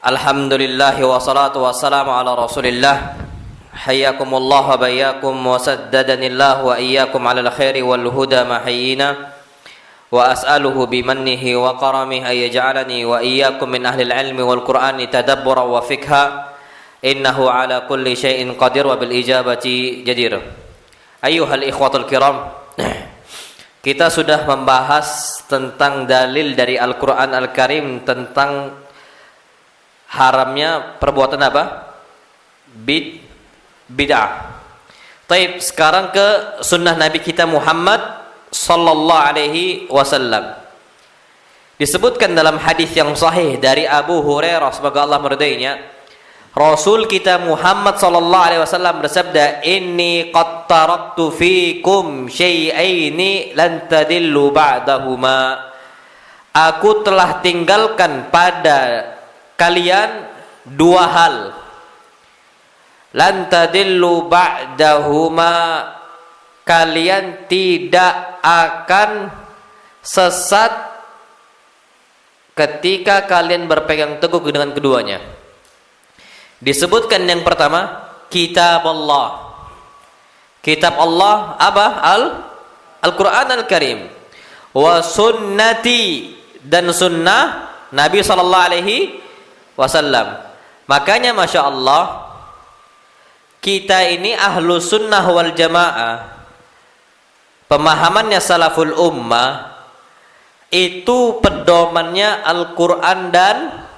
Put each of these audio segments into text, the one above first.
Alhamdulillah wassalatu wassalamu ala rasulillah. Hayyakumullah wa bayyakum wa saddadanillah wa iyyakum ala al-khairi wal huda mahyina. Wa as'aluhu bimannihi wa karamihi ay yaj'alani wa iyyakum min ahli al-ilmi wal qur'ani tadabbura wa fikha. Innahu ala kulli syai'in qadir wa bil ijabati jadir. Ayyuhal ikhwatul kiram, kita sudah membahas tentang dalil dari Al-Qur'an Al-Karim tentang haramnya perbuatan apa? Bid'ah. Taib, sekarang ke sunnah Nabi kita Muhammad sallallahu alaihi wasallam. Disebutkan dalam hadis yang sahih dari Abu Hurairah, semoga Allah meridainya, Rasul kita Muhammad sallallahu alaihi wasallam bersabda, "Inni qad taraktu fikum syai'aini lan tadillu ba'dahuma." Aku telah tinggalkan pada kalian dua hal, lan tadillu ba'dahuma, kalian tidak akan sesat ketika kalian berpegang teguh dengan keduanya. Disebutkan yang pertama, kitab Allah. Kitab Allah apa? Al-Quran Al-Karim. Wa sunnati, dan sunnah Nabi sallallahu alaihi wasallam. Makanya Masya Allah, kita ini ahlu sunnah wal jamaah, pemahamannya salaful ummah, itu pedomannya Al-Quran dan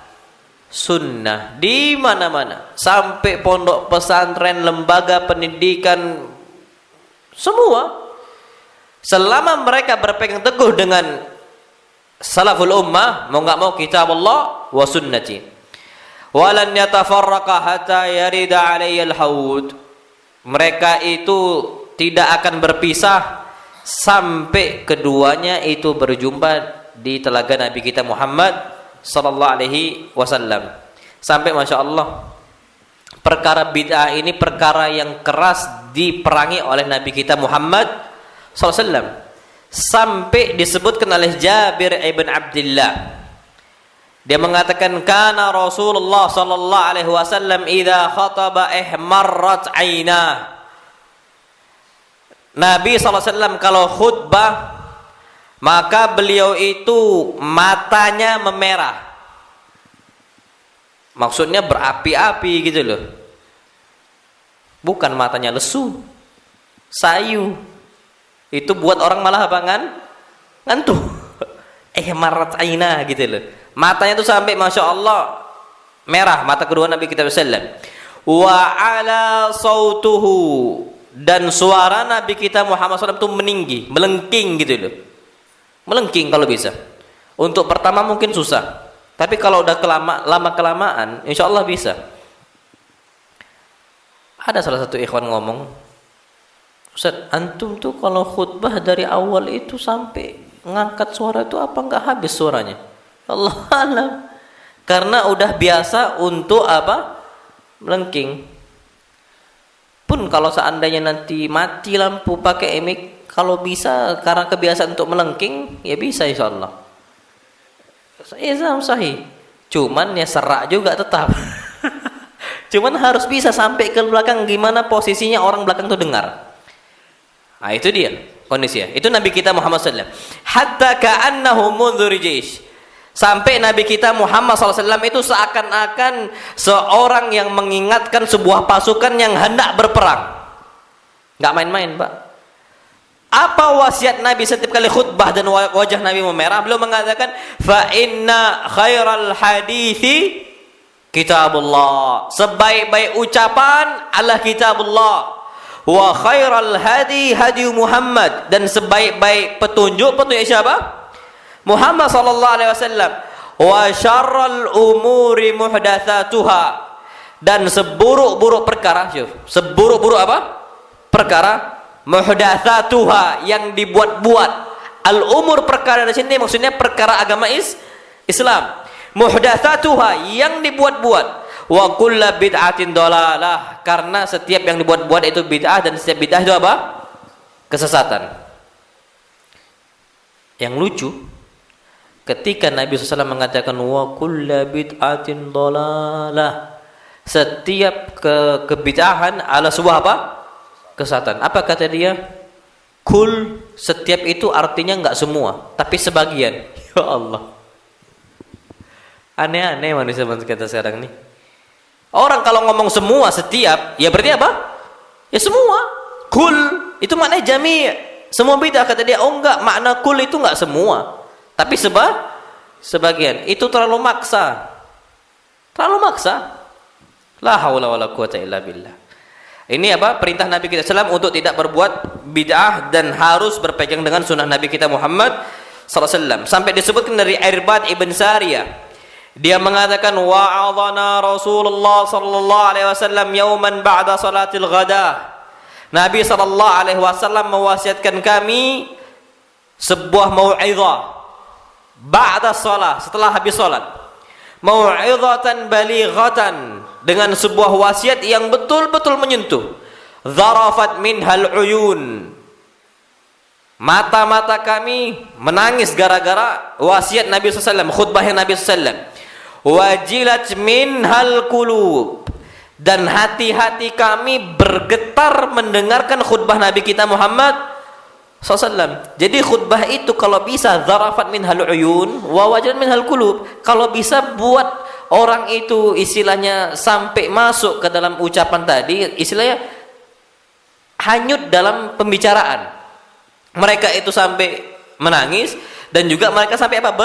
sunnah di mana-mana, sampai pondok pesantren, lembaga pendidikan, semua, selama mereka berpegang teguh dengan salaful ummah, mau nggak mau kitab Allah wa sunnati. Walan yatafarraqa hatta yarida alayyal haud. Mereka itu tidak akan berpisah sampai keduanya itu berjumpa di telaga Nabi kita Muhammad sallallahu alaihi wasallam. Sampai Masya Allah, perkara bid'ah ini perkara yang keras diperangi oleh Nabi kita Muhammad sallallahu alaihi wasallam. Sampai disebutkan oleh Jabir ibn Abdullah, dia mengatakan, kana Rasulullah sallallahu alaihi wasallam idza khataba ihmarrat ainah. Nabi sallallahu alaihi wasallam kalau khutbah, maka beliau itu matanya memerah. Maksudnya berapi-api gitu loh. Bukan matanya lesu, sayu. Itu buat orang malah apa, ngantuk. Ihmarrat ainah gitu loh. Matanya itu sampai Masya Allah merah, mata kedua Nabi kita sallam. Wa ala sautuhu, dan suara Nabi kita Muhammad SAW itu meninggi, melengking gitu loh. Melengking kalau bisa. Untuk pertama mungkin susah, tapi kalau udah lama kelamaan insya Allah bisa. Ada salah satu ikhwan ngomong, Ustaz, antum tuh kalau khutbah dari awal itu sampai ngangkat suara itu apa nggak habis suaranya? Allah alam. Karena udah biasa untuk apa? Melengking. Pun kalau seandainya nanti mati lampu pakai mic, kalau bisa karena kebiasaan untuk melengking, ya bisa insyaallah. Islam sahih. Cuman ya serak juga tetap. Cuman harus bisa sampai ke belakang, gimana posisinya orang belakang tuh dengar. Nah, itu dia kondisinya. Itu Nabi kita Muhammad sallallahu alaihi wasallam. Hatta ka'annahu mundhur jaysh. Sampai Nabi kita Muhammad SAW itu seakan-akan seorang yang mengingatkan sebuah pasukan yang hendak berperang. Nggak main-main, Pak. Apa wasiat Nabi setiap kali khutbah dan wajah Nabi memerah? Beliau mengatakan, fa inna khairal hadithi kitabullah. Sebaik-baik ucapan adalah kitabullah. Wa khairal hadi hadi Muhammad, dan sebaik-baik petunjuk siapa? Muhammad sallallahu alaihi wasallam. Wa syarrul umuri muhdatsatuha, dan seburuk-buruk perkara, seburuk-buruk apa? Perkara muhdatsatuha, yang dibuat-buat. Al-umur perkara di sini maksudnya perkara agama Islam. Muhdatsatuha, yang dibuat-buat. Wa kullu bid'atin dhalalah, karena setiap yang dibuat-buat itu bid'ah, dan setiap bid'ah itu apa? Kesesatan. Yang lucu, ketika Nabi SAW mengatakan wa kullu bid'atin dhalalah, setiap kebid'ahan adalah sebuah apa? Kesesatan. Apa kata dia? Kul, setiap itu artinya enggak semua, tapi sebagian. Ya Allah. Aneh-aneh manusia kita sekarang nih. Orang kalau ngomong semua setiap, ya berarti apa? Ya semua. Kul itu maknanya jami'. Semua bid'ah kata dia. Oh enggak, makna kul itu enggak semua. Tapi sebagian. Itu terlalu maksa. Terlalu maksa. La haula wala quwata illa billah. Ini apa? Perintah Nabi kita SAW untuk tidak berbuat bid'ah dan harus berpegang dengan sunnah Nabi kita Muhammad SAW. Sampai disebutkan dari Irbad ibn Sariyah. Dia mengatakan wa'adhana Rasulullah sallallahu alaihi wasallam yauman ba'da salatil ghadah. Nabi sallallahu alaihi wasallam mewasiatkan kami sebuah mau'izah ba'da shalah, setelah habis salat. Mau'izatan balighatan, dengan sebuah wasiat yang betul-betul menyentuh. Zarafat minhal uyun, mata-mata kami menangis gara-gara wasiat Nabi SAW, khutbahnya Nabi SAW. Wajilat minhal qulub, dan hati-hati kami bergetar mendengarkan khutbah Nabi kita Muhammad SAW. Jadi khutbah itu kalau bisa zarafat minhal uyun wa wajilat minhal qulub, kalau bisa buat orang itu istilahnya sampai masuk ke dalam ucapan tadi, istilahnya hanyut dalam pembicaraan. Mereka itu sampai menangis dan juga mereka sampai apa?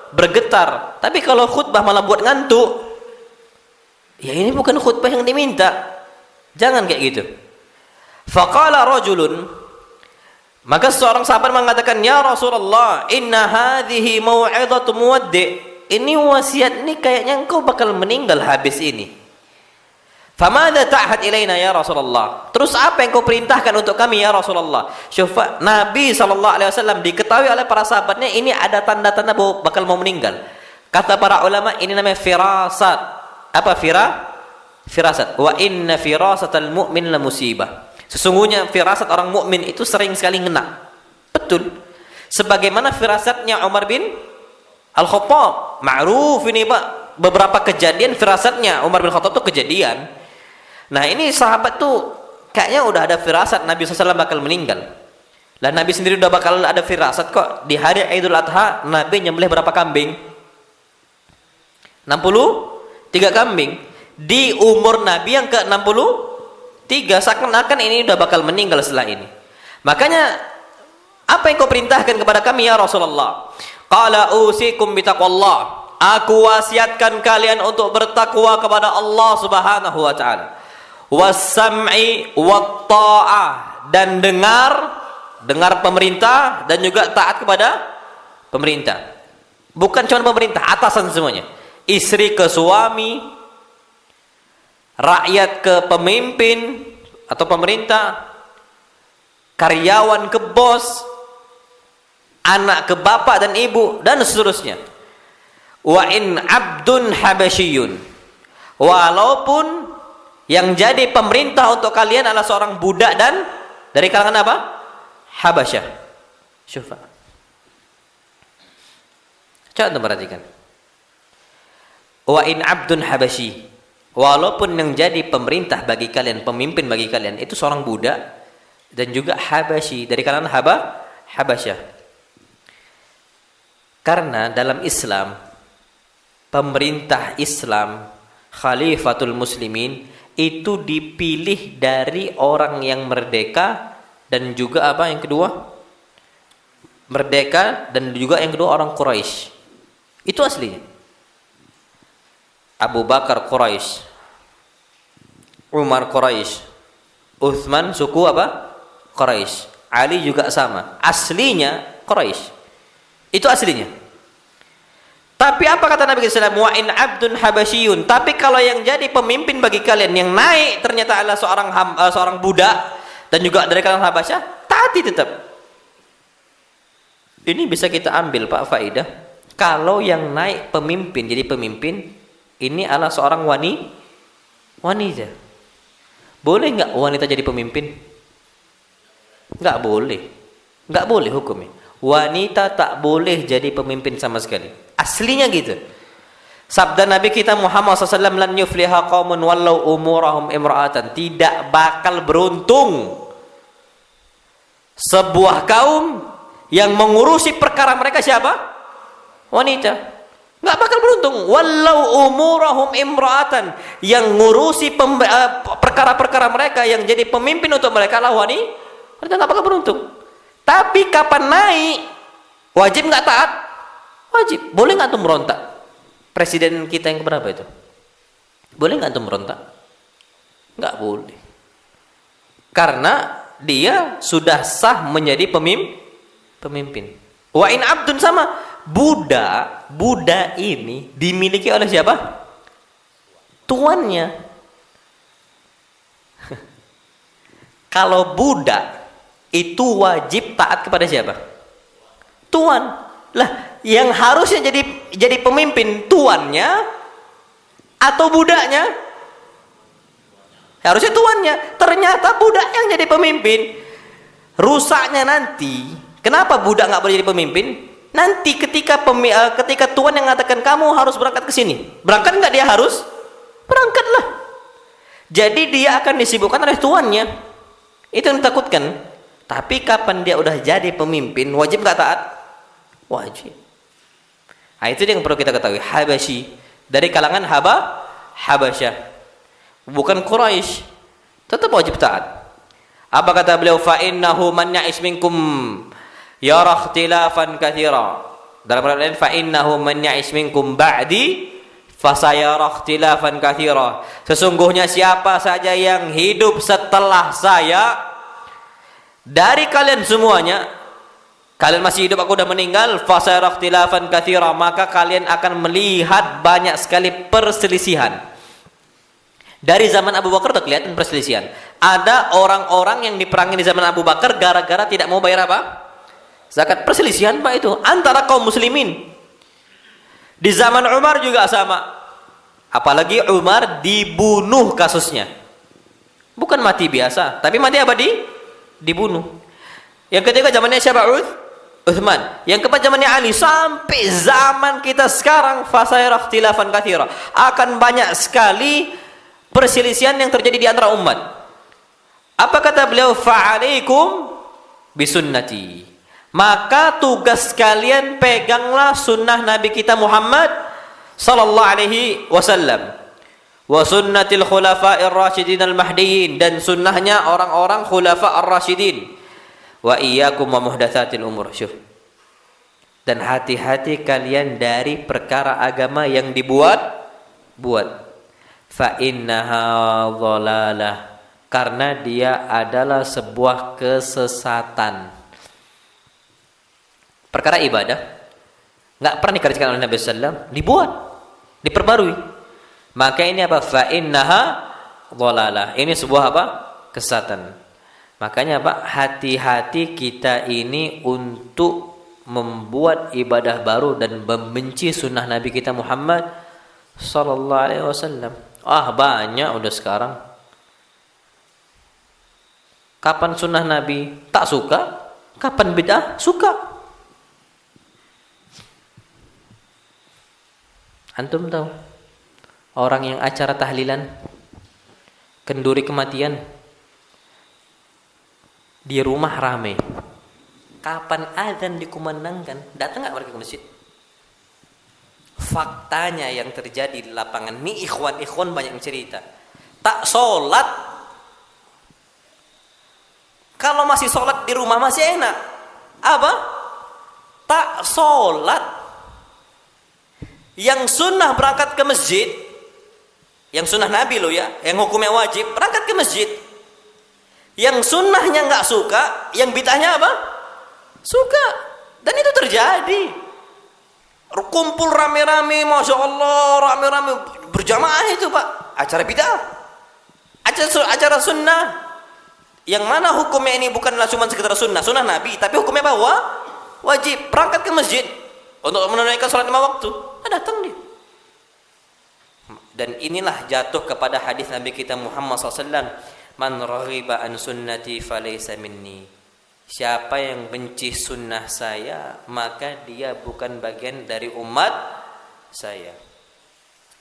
Bergetar. Tapi kalau khutbah malah buat ngantuk, ya ini bukan khutbah yang diminta. Jangan kayak gitu. Faqala rajulun, maka seorang sahabat mengatakan, ya Rasulullah, inna hadhihi mau'izatu muwaddi'. Ini wasiat ini kayaknya engkau bakal meninggal habis ini. Famadza ta'had ilaina ya Rasulullah? Terus apa yang kau perintahkan untuk kami ya Rasulullah? Syufa, Nabi SAW diketahui oleh para sahabatnya ini ada tanda-tanda bahwa bakal mau meninggal. Kata para ulama ini namanya firasat. Apa firasat? Wa inna firasatal mu'min la musibah. Sesungguhnya firasat orang mukmin itu sering sekali ngena. Betul. Sebagaimana firasatnya Umar bin Al-Khattab. Ma'ruf ini Pak, beberapa kejadian firasatnya Umar bin Khattab itu kejadian. Nah ini sahabat tuh kayaknya udah ada firasat Nabi SAW bakal meninggal. Lah Nabi sendiri udah bakal ada firasat kok. Di hari Idul Adha Nabi nyembelih berapa kambing? 63 kambing. Di umur Nabi yang ke-63, seakan-akan ini udah bakal meninggal setelah ini. Makanya apa yang kau perintahkan kepada kami ya Rasulullah? Qala usikum bitaqwallah. Aku wasiatkan kalian untuk bertakwa kepada Allah Subhanahu wa taala. Was-sam'i wat-ta'ah, dan dengar pemerintah dan juga taat kepada pemerintah. Bukan cuma pemerintah, atasan semuanya. Istri ke suami, rakyat ke pemimpin atau pemerintah, karyawan ke bos, anak ke bapak dan ibu, dan seterusnya. Wa in abdun habasyiyun, walaupun yang jadi pemerintah untuk kalian adalah seorang budak dan dari kalangan apa? Habasyah. Syufa. Coba anda perhatikan. Wa in abdun habasyi, walaupun yang jadi pemerintah bagi kalian, pemimpin bagi kalian itu seorang budak dan juga habasyi dari kalangan Habasyah. Karena dalam Islam, pemerintah Islam, khalifatul muslimin itu dipilih dari orang yang merdeka dan juga apa yang kedua? Merdeka dan juga yang kedua orang Quraisy. Itu aslinya. Abu Bakar Quraisy, Umar Quraisy, Utsman suku apa? Quraisy. Ali juga sama. Aslinya Quraisy. Itu aslinya. Tapi apa kata Nabi SAW? Wa in abdun habasyiyun. Tapi kalau yang jadi pemimpin bagi kalian yang naik ternyata adalah seorang budak dan juga dari kalangan Habasyah, taati tetap. Ini bisa kita ambil Pak faidah. Kalau yang naik pemimpin jadi pemimpin ini adalah seorang wanita. Boleh nggak wanita jadi pemimpin? Nggak boleh. Nggak boleh hukumnya. wanita tak boleh jadi pemimpin sama sekali. Aslinya gitu. Sabda Nabi kita Muhammad SAW, lan yufliha qaumun wallau umurahum imra'atan. Tidak bakal beruntung sebuah kaum yang mengurusi perkara mereka siapa? Wanita. Nggak bakal beruntung. Wallau umurahum imra'atan. Yang ngurusi perkara-perkara mereka, yang jadi pemimpin untuk mereka lah wanita. Mereka nggak bakal beruntung. Tapi kapan naik, wajib nggak taat? Wajib. Boleh nggak tuh merontak? Presiden kita yang keberapa itu? Boleh nggak tuh merontak? Nggak boleh. Karena dia sudah sah menjadi pemimpin. Wa in abdun, sama budak ini dimiliki oleh siapa? Tuannya. Kalau budak itu wajib taat kepada siapa? Tuan. Lah, yang harusnya jadi pemimpin tuannya atau budaknya? Harusnya tuannya. Ternyata budak yang jadi pemimpin. Rusaknya nanti. Kenapa budak nggak boleh jadi pemimpin? Nanti ketika tuan yang mengatakan kamu harus berangkat ke sini, berangkat nggak dia harus? Berangkatlah. Jadi dia akan disibukkan oleh tuannya. Itu yang ditakutkan. Tapi kapan dia udah jadi pemimpin, wajib nggak taat? Wajib. Nah, itu yang perlu kita ketahui. Habasyi, dari kalangan Habasyah, bukan Quraisy, tetap wajib taat. Apa kata beliau? Fa innahu man ya'ish minkum yara ikhtilafan katsira. Dalam ayat lain, fa innahu man ya'ish minkum ba'di fasayara ikhtilafan katsira. Sesungguhnya siapa saja yang hidup setelah saya, dari kalian semuanya, kalian masih hidup, aku udah meninggal, fasayara ikhtilafan katsira, maka kalian akan melihat banyak sekali perselisihan. Dari zaman Abu Bakar udah kelihatan perselisihan. Ada orang-orang yang diperangi di zaman Abu Bakar gara-gara tidak mau bayar apa? Zakat. Perselisihan Pak itu antara kaum muslimin. Di zaman Umar juga sama. Apalagi Umar dibunuh kasusnya. Bukan mati biasa, tapi mati apa dibunuh. Yang ketiga zamannya siapa? Uthman. Yang keempat zamannya Ali. Sampai zaman kita sekarang, fasayara ikhtilafan katsira, akan banyak sekali perselisihan yang terjadi di antara umat. Apa kata beliau? Fa'alaikum bisunnati. Maka tugas kalian peganglah sunnah Nabi kita Muhammad sallallahu alaihi wasallam. Wa sunnatil khulafa'ir rasyidin al-mahdiyyin, dan sunnahnya orang-orang khulafa ar-rasyidin. Wa iyyakum wa muhdatsatil umur. Syuf. Dan hati-hati kalian dari perkara agama yang buat. Fa innaha dhalalah, karena dia adalah sebuah kesesatan. Perkara ibadah nggak pernah dikerjakan oleh Nabi sallallahu alaihi wasallam, dibuat, diperbarui. Maka ini apa? Fa innaha dhalalah. Ini sebuah apa? Kesesatan. Makanya apa? Hati-hati kita ini untuk membuat ibadah baru dan membenci sunnah Nabi kita Muhammad sallallahu alaihi wasallam. Banyak udah sekarang. Kapan sunnah Nabi tak suka, kapan bid'ah suka. Antum tahu orang yang acara tahlilan, kenduri kematian, di rumah ramai. Kapan azan dikumandangkan, datang nggak mereka ke masjid? Faktanya yang terjadi di lapangan ini, ikhwan banyak cerita, tak sholat. Kalau masih sholat di rumah masih enak. Apa? Tak sholat. Yang sunnah berangkat ke masjid, yang sunnah Nabi loh ya, yang hukumnya wajib, berangkat ke masjid. Yang sunnahnya nggak suka, yang bid'ahnya apa? Suka. Dan itu terjadi. Kumpul rame-rame, masya Allah, rame-rame berjamaah itu Pak, acara bid'ah, acara sunnah. Yang mana hukumnya ini bukanlah cuma sekedar sunnah Nabi, tapi hukumnya bahwa wajib berangkat ke masjid untuk menunaikan sholat 5 waktu. Datang dia. Dan inilah jatuh kepada hadis Nabi kita Muhammad SAW, man raghiba an sunnati falaysa minni. Siapa yang benci sunnah saya, maka dia bukan bagian dari umat saya.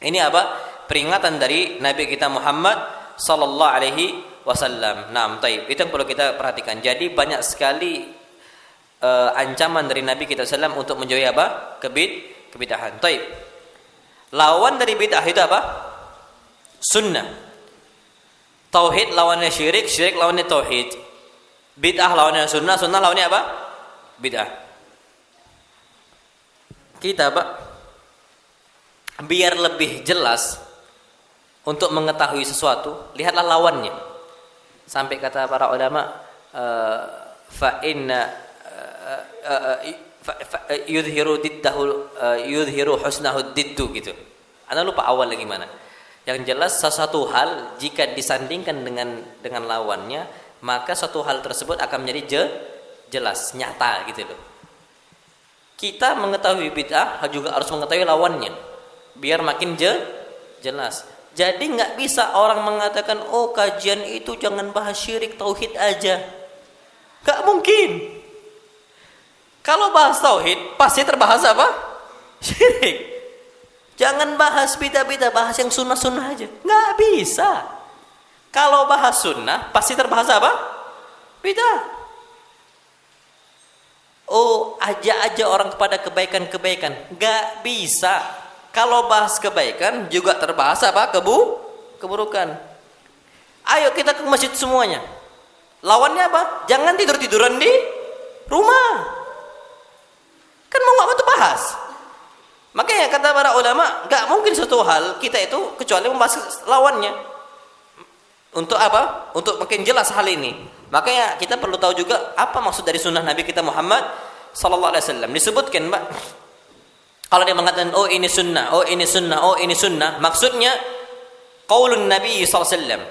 Ini apa? Peringatan dari Nabi kita Muhammad sallallahu alaihi wasallam. Nah, taib. Itu yang perlu kita perhatikan. Jadi banyak sekali ancaman dari Nabi kita sallam untuk menjauhi apa? Kebid'ahan. Taib. Lawan dari bid'ah itu apa? Sunnah. Tauhid lawannya syirik, syirik lawannya tauhid. Bid'ah lawannya sunnah, sunnah lawannya apa? Bid'ah. Kita Pak, biar lebih jelas untuk mengetahui sesuatu, lihatlah lawannya. Sampai kata para ulama, fa inna yudhiru diddahu yudhiru husnahu diddu gitu. Anda lupa awal lagi mana. Yang jelas sesuatu hal jika disandingkan dengan lawannya, maka suatu hal tersebut akan menjadi jelas, nyata gitu loh. Kita mengetahui bid'ah juga harus mengetahui lawannya biar makin jelas. Jadi nggak bisa orang mengatakan, oh kajian itu jangan bahas syirik, tauhid aja. Nggak mungkin. Kalau bahas tauhid pasti terbahas apa? Syirik. Jangan bahas bid'ah-bid'ah, bahas yang sunnah-sunnah aja. Nggak bisa. Kalau bahas sunnah pasti terbahas apa? Bid'ah. Oh, ajak orang kepada kebaikan-kebaikan. Gak bisa. Kalau bahas kebaikan juga terbahas apa? Keburukan. Ayo kita ke masjid semuanya. Lawannya apa? Jangan tidur-tiduran di rumah. Kan mau gak mau bahas. Makanya kata para ulama, gak mungkin suatu hal kita itu kecuali membahas lawannya. Untuk apa? Untuk makin jelas hal ini. Makanya kita perlu tahu juga apa maksud dari sunnah Nabi kita Muhammad sallallahu alaihi wasallam. Disebutkan, Mbak, kalau dia mengatakan oh ini sunnah, oh ini sunnah, oh ini sunnah, maksudnya qaulun Nabi sallallahu alaihi wasallam.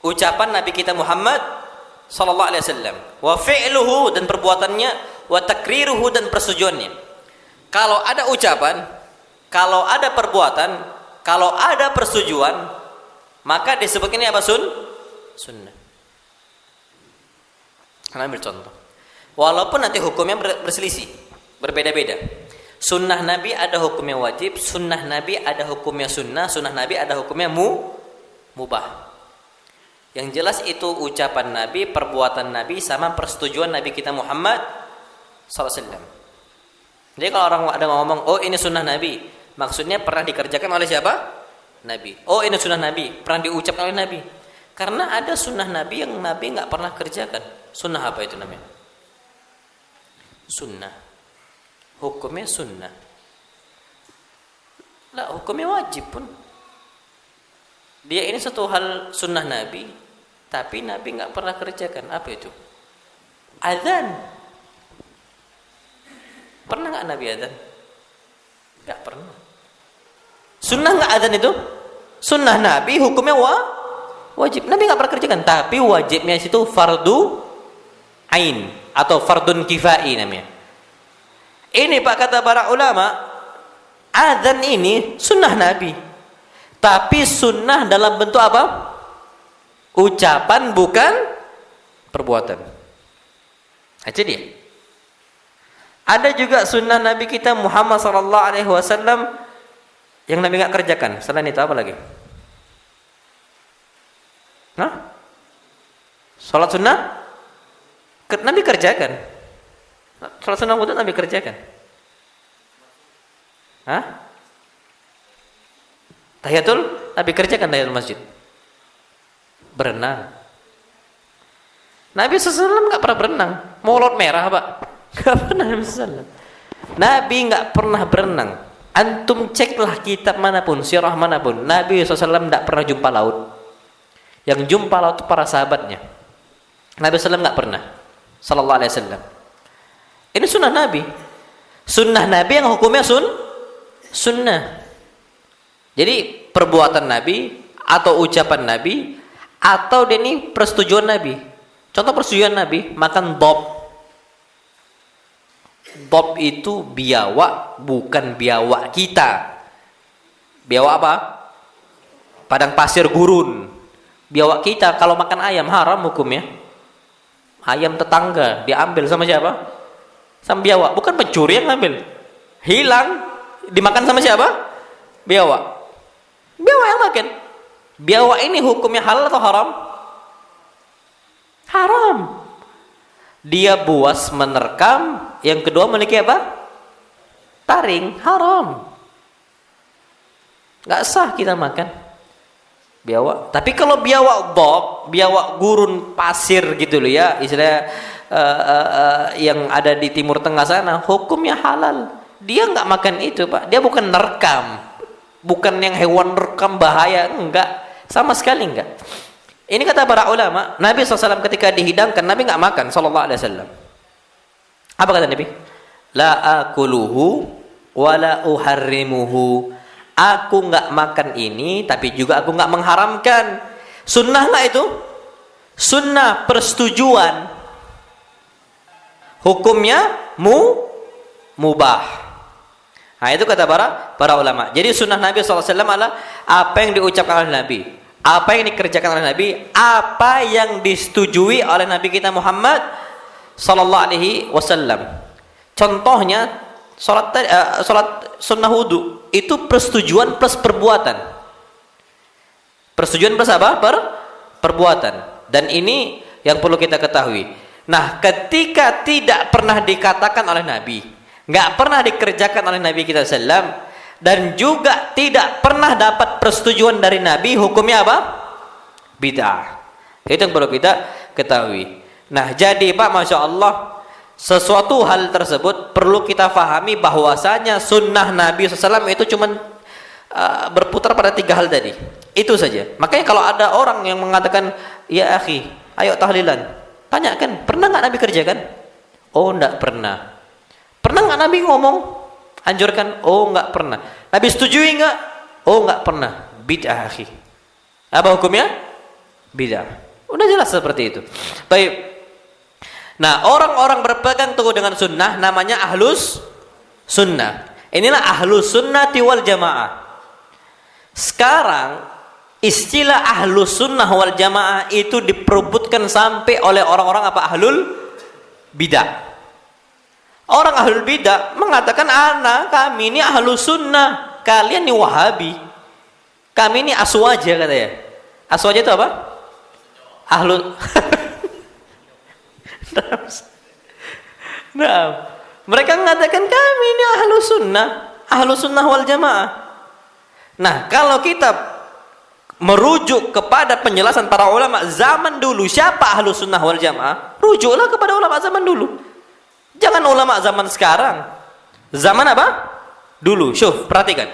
Ucapan Nabi kita Muhammad sallallahu alaihi wasallam, wa fi'luhu dan perbuatannya, wa takriruhu dan persetujuannya. Kalau ada ucapan, kalau ada perbuatan, kalau ada persetujuan, maka disebutkan ini apa? Sunnah. Karena ambil contoh. Walaupun nanti hukumnya berselisih, berbeda-beda. Sunnah Nabi ada hukumnya wajib, sunnah Nabi ada hukumnya sunnah, sunnah Nabi ada hukumnya mubah. Yang jelas itu ucapan Nabi, perbuatan Nabi, sama persetujuan Nabi kita Muhammad SAW. Jadi kalau orang ada ngomong, oh ini sunnah Nabi, maksudnya pernah dikerjakan oleh siapa? Nabi. Oh ini sunnah Nabi, pernah diucapkan oleh Nabi. Karena ada sunnah Nabi yang Nabi nggak pernah kerjakan. Sunnah apa itu namanya? Sunnah. Hukumnya sunnah. Lah hukumnya wajib pun. Dia ini satu hal sunnah Nabi, tapi Nabi nggak pernah kerjakan. Apa itu? Adzan. Pernah nggak Nabi adzan? Nggak pernah. Sunnah nggak adzan itu? Sunnah Nabi hukumnya wajib. Nabi nggak pernah kerjakan, tapi wajibnya itu fardu ain atau fardun kifai namanya. Ini Pak kata para ulama, adzan ini sunnah Nabi, tapi sunnah dalam bentuk apa? Ucapan bukan perbuatan. Aja dia. Ada juga sunnah Nabi kita Muhammad sallallahu alaihi wasallam yang Nabi nggak kerjakan. Selain itu apa lagi? Hah? Salat sunnah? Nabi kerjakan. Salat sunnah wudhu Nabi kerjakan. Hah? Tahiyatul Nabi kerjakan tahiyatul masjid. Berenang. Nabi SAW nggak pernah berenang. Mau laut merah Pak? Nggak pernah Nabi SAW. Nabi nggak pernah berenang. Antum ceklah kitab manapun, sirah manapun, Nabi SAW tidak pernah jumpa laut. Yang jumpa laut itu para sahabatnya. Nabi SAW nggak pernah. Sallallahu alaihi wasallam. Ini sunnah Nabi. Sunnah Nabi yang hukumnya sunnah. Jadi perbuatan Nabi atau ucapan Nabi atau ini persetujuan Nabi. Contoh persetujuan Nabi, makan dob. Dob itu biawak, bukan biawak kita. Biawak apa? Padang pasir gurun. Biawak kita kalau makan ayam haram hukumnya. Ayam tetangga diambil sama siapa? Sama biawak. Bukan pencuri yang ngambil. Hilang, dimakan sama siapa? Biawak. Biawak yang makan. Biawak ini hukumnya halal atau haram? Haram. Dia buas menerkam, yang kedua memiliki apa? Taring, haram. Nggak sah kita makan biawak. Tapi kalau biawak bob, biawak gurun pasir gitu loh ya, istilah yang ada di Timur Tengah sana, hukumnya halal. Dia nggak makan itu, Pak. Dia bukan nerekam, bukan yang hewan nerekam bahaya, enggak, sama sekali enggak. Ini kata para ulama. Nabi SAW ketika dihidangkan, Nabi nggak makan SAW. Apa kata Nabi? La akuluhu wa la uharrimuhu. Aku nggak makan ini, tapi juga aku nggak mengharamkan. Sunnah nggak itu? Sunnah, persetujuan. Hukumnya mubah. Nah itu kata para ulama. Jadi sunnah Nabi SAW adalah apa yang diucapkan oleh Nabi, apa yang dikerjakan oleh Nabi, apa yang disetujui oleh Nabi kita Muhammad SAW. Contohnya salat sunnah wudu itu persetujuan plus perbuatan. Persetujuan plus apa? Perbuatan. Dan ini yang perlu kita ketahui. Nah, ketika tidak pernah dikatakan oleh Nabi, nggak pernah dikerjakan oleh Nabi kita sallam, dan juga tidak pernah dapat persetujuan dari Nabi, hukumnya apa? Bid'ah. Itu yang perlu kita ketahui. Nah, jadi Pak, Masya Allah, sesuatu hal tersebut perlu kita fahami bahwasanya sunnah Nabi SAW itu cuma berputar pada 3 hal tadi. Itu saja. Makanya kalau ada orang yang mengatakan, ya akhi, ayo tahlilan, tanyakan, pernah nggak Nabi kerjakan? Oh, enggak pernah. Pernah nggak Nabi ngomong, anjurkan? Oh, nggak pernah. Nabi setujui nggak? Oh, nggak pernah. Bid'ah akhi. Apa hukumnya? Bid'ah. Udah jelas seperti itu. Baik. Nah, orang-orang berpegang teguh dengan sunnah namanya ahlus sunnah. Inilah ahlus sunnati wal jamaah. Sekarang istilah ahlus sunnah wal jamaah itu diperebutkan sampai oleh orang-orang apa? Ahlul bidah. Orang ahlul bidah mengatakan kami ini ahlus sunnah, kalian ini wahabi, kami ini aswaja katanya. Aswaja itu apa? Ahlul Nah, mereka mengatakan kami ini ahlu sunnah wal jamaah. Nah, kalau kita merujuk kepada penjelasan para ulama zaman dulu, siapa ahlu sunnah wal jamaah? Rujuklah kepada ulama zaman dulu. Jangan ulama zaman sekarang. Zaman apa? Dulu. Syuf, perhatikan.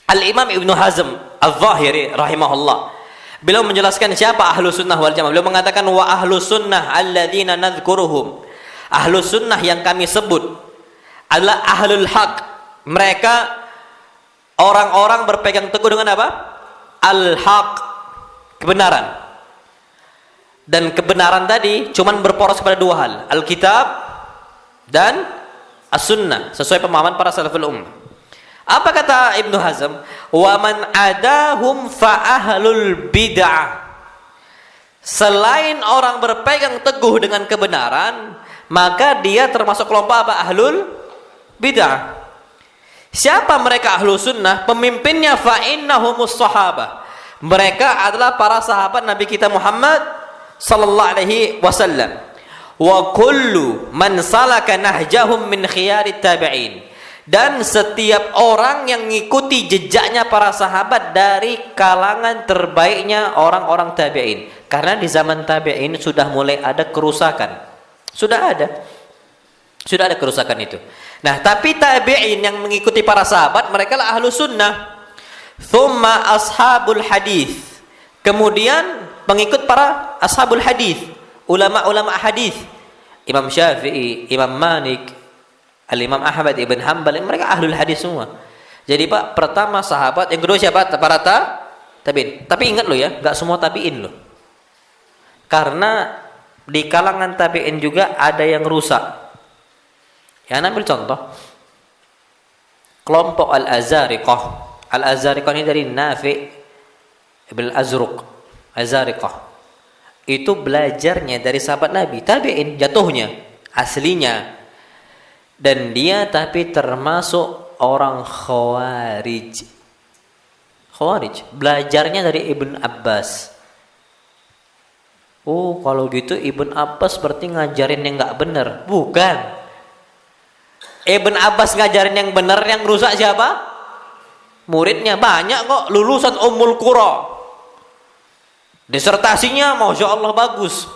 Al-Imam Ibnu Hazm Al-Zahiri rahimahullah, beliau menjelaskan siapa ahlu sunnah wal jamaah. Beliau mengatakan wa ahlu sunnah alladzina nadhkuruhum. Ahlu sunnah yang kami sebut adalah ahlul haq. Mereka orang-orang berpegang teguh dengan apa? Al-haq, kebenaran. Dan kebenaran tadi cuman berporos kepada 2 hal, Alkitab dan As-Sunnah, sesuai pemahaman para salaful ummah. Apa kata Ibnu Hazm? Wa man adahum fa ahlul bid'ah. Selain orang berpegang teguh dengan kebenaran, maka dia termasuk kelompok apa? Ahlul bid'ah. Siapa mereka ahlu sunnah? Pemimpinnya fa innahumus sahabah. Mereka adalah para sahabat Nabi kita Muhammad sallallahu alaihi wasallam. Wa kullu man salaka nahjahum min khiyarit tabi'in. Dan setiap orang yang mengikuti jejaknya para sahabat dari kalangan terbaiknya orang-orang tabi'in. Karena di zaman tabi'in sudah mulai ada kerusakan. Sudah ada kerusakan itu. Nah, tapi tabi'in yang mengikuti para sahabat, mereka lah ahlu sunnah. Thumma ashabul hadis. Kemudian pengikut para ashabul hadis, ulama-ulama hadis. Imam Syafi'i, Imam Malik, Al-Imam Ahmad ibn Hanbal, mereka ahlul hadis semua. Jadi Pak, pertama sahabat, yang kedua siapa? Para tabi'in. Tapi ingat loh ya, enggak semua tabi'in loh. Karena di kalangan tabi'in juga ada yang rusak. Ya, ambil contoh. Kelompok Al-Azariqah. Al-Azariqah ini dari Nafi' ibn Azruq. Azariqah. itu belajarnya dari sahabat Nabi, tabi'in jatuhnya, aslinya. Dan dia tapi termasuk orang Khawarij. Khawarij, belajarnya dari Ibn Abbas. Oh, kalau gitu Ibn Abbas berarti ngajarin yang nggak benar. Bukan. Ibn Abbas ngajarin yang benar, yang rusak siapa? Muridnya. Banyak kok lulusan Ummul Qura. Disertasinya Masya Allah bagus.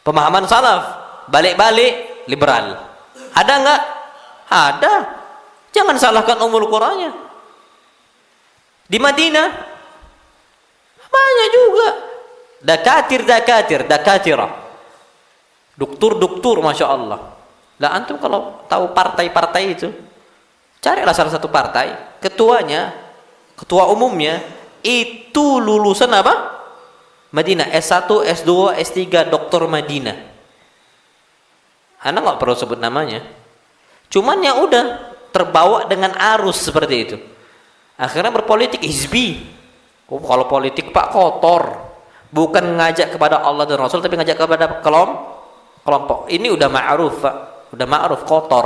Pemahaman salaf. Balik-balik liberal. Ada nggak? Ada. Jangan salahkan Ummul Quranya. Di Madinah banyak juga dakatirah, doktor, Masya Allah. Lah antum kalau tahu partai-partai itu, carilah salah satu partai, ketua umumnya itu lulusan apa? Madinah, S1, S2, S3, doktor Madinah. Anda nggak perlu sebut namanya, cuman ya udah terbawa dengan arus seperti itu. Akhirnya berpolitik hizbi. Oh, kalau politik Pak kotor, bukan ngajak kepada Allah dan Rasul, tapi ngajak kepada kelompok. Ini udah ma'ruf Pak, udah ma'ruf, kotor,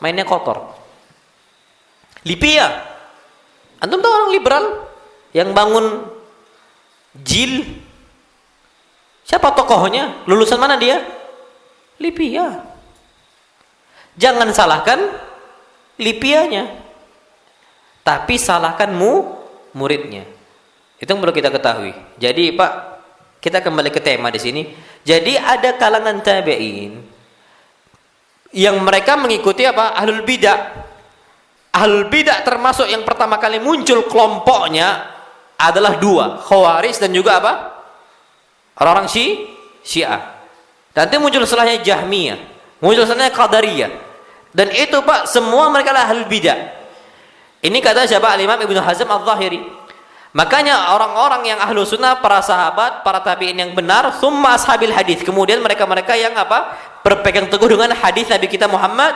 mainnya kotor. Libya, antum tahu orang liberal yang bangun JIL? Siapa tokohnya? Lulusan mana dia? Libya. Jangan salahkan Libyanya, tapi salahkan muridnya. Itu yang perlu kita ketahui. Jadi Pak, kita kembali ke tema di sini. Jadi ada kalangan tabi'in yang mereka mengikuti apa? Ahlul bidah. Ahlul bidah termasuk yang pertama kali muncul kelompoknya adalah dua, Khawarij dan juga apa? Orang-orang Syiah. Nanti muncul setelahnya Jahmiyah, muncul setelahnya Qadariyah. Dan itu Pak, semua mereka adalah ahlul bidah. Ini kata siapa? Al-Imam Ibnu Hazm Al-Zahiri. Makanya orang-orang yang ahlu sunnah, para sahabat, para tabi'in yang benar, summa ashabil hadis. Kemudian mereka-mereka yang apa? Berpegang teguh dengan hadis Nabi kita Muhammad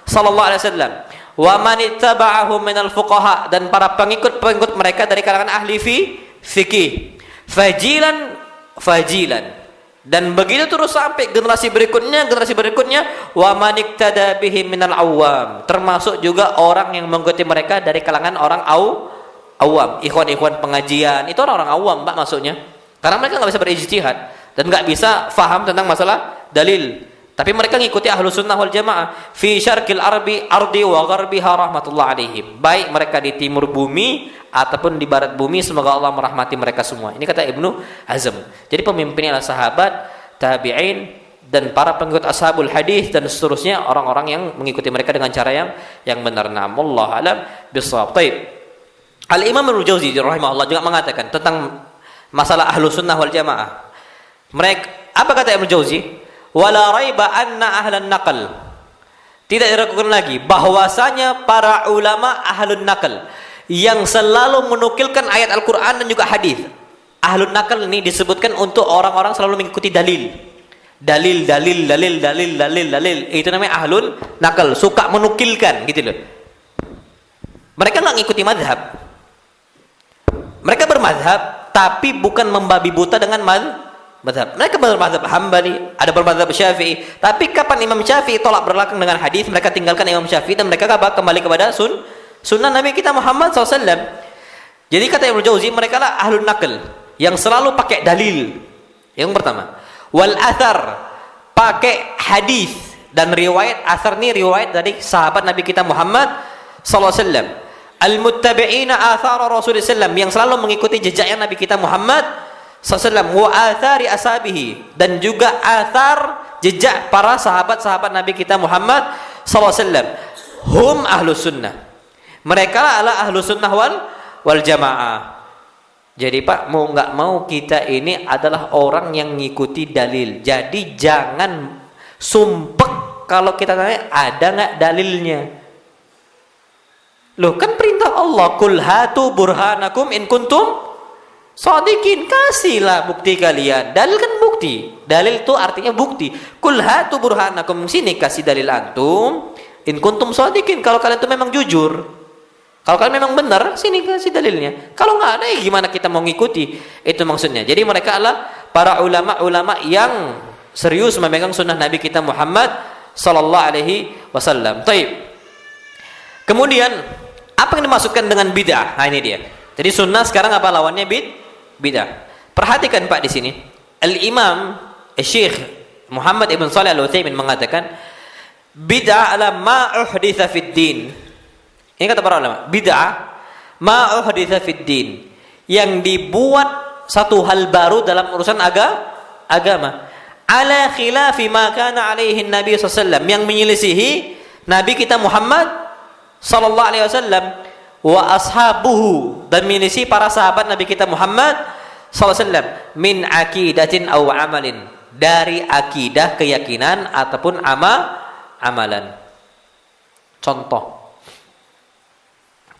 sallallahu alaihi wasallam. Wa man ittaba'ahum minal fuqaha, dan para pengikut-pengikut mereka dari kalangan ahli fikih. Fajilan. Dan begitu terus sampai generasi berikutnya, wa man iktada bihim minal awam, termasuk juga orang yang mengikuti mereka dari kalangan orang awam, ikhwan pengajian. Itu orang-orang awam Pak maksudnya, karena mereka nggak bisa berijtihad dan nggak bisa faham tentang masalah dalil. Tapi mereka ngikuti ahlu sunnah wal jamaah fi syarqil ardi wa gharbiha rahmatullah alaihim, baik mereka di timur bumi ataupun di barat bumi, semoga Allah merahmati mereka semua. Ini kata Ibnu Hazm. Jadi pemimpinnya adalah sahabat, tabi'in, dan para pengikut ashabul hadis dan seterusnya, orang-orang yang mengikuti mereka dengan cara yang benar. Wallahu alam bissawab. Baik. Al-Imam Al-Jauzi rahimahullah juga mengatakan tentang masalah ahlu sunnah wal jamaah. Mereka, apa kata Ibnu Jauzi? Wala raiba anna ahlan naql. Tidak diragukan lagi bahwasanya para ulama ahlun naql yang selalu menukilkan ayat Al-Quran dan juga hadis. Ahlun naql ini disebutkan untuk orang-orang selalu mengikuti dalil. Dalil. Itu namanya ahlun naql, suka menukilkan gitu loh. Mereka nggak ngikuti madhab. Mereka bermadhab, tapi bukan membabi buta dengan madhab. Mereka bermadhab Hambali, ada bermadhab Syafi'i. Tapi kapan Imam Syafi'i tolak belakang dengan hadis, mereka tinggalkan Imam Syafi'i dan mereka kembali kepada sunnah Nabi kita Muhammad SAW. Jadi kata Ibnu Jauzi, mereka lah ahlun naql yang selalu pakai dalil. Yang pertama, wal athar, pakai hadis dan riwayat. Athar ini riwayat dari sahabat Nabi kita Muhammad SAW. Al-muttabi'ina athara Rasulullah SAW, yang selalu mengikuti jejaknya Nabi kita Muhammad SAW. Wa athari ashabihi, dan juga athar jejak para sahabat-sahabat Nabi kita Muhammad SAW. Hum ahlu sunnah, mereka adalah ahlu sunnah wal jamaah. Jadi Pak, mau nggak mau kita ini adalah orang yang ngikuti dalil. Jadi jangan sumpek kalau kita tanya ada nggak dalilnya. Loh, kan perintah Allah, kul hatu burhanakum in kuntum shadiqin, kasihlah bukti kalian. Dalil kan bukti. Dalil itu artinya bukti. Kul hatu burhanakum, sini kasih dalil antum in kuntum shadiqin, kalau kalian itu memang jujur. Kalau kalian memang benar, sini kasih dalilnya. Kalau nggak ada, ya gimana kita mau ngikuti? Itu maksudnya. Jadi mereka adalah para ulama-ulama yang serius memegang sunnah Nabi kita Muhammad sallallahu alaihi wasallam. Taib. Kemudian apa yang dimaksudkan dengan bid'ah? Nah, ini dia. Jadi sunnah sekarang apa lawannya? Bid'ah. Perhatikan Pak di sini. Al-Imam Syekh Muhammad ibn Shalih Al-Utsaimin mengatakan bid'ah adalah ma uhditsa fid din. Ini kata para ulama. Bid'ah ma uhditsa fid din, yang dibuat satu hal baru dalam urusan agama. Ala khilafi ma kana alaihi Nabi sallallahu alaihi wasallam, yang menyelisihi Nabi kita Muhammad sallallahu alaihi wasallam wa ashabuhu, dan menyelisihi para sahabat Nabi kita Muhammad sallallahu alaihi wasallam min aqidatin aw amalin, dari akidah, keyakinan ataupun amalan. Contoh,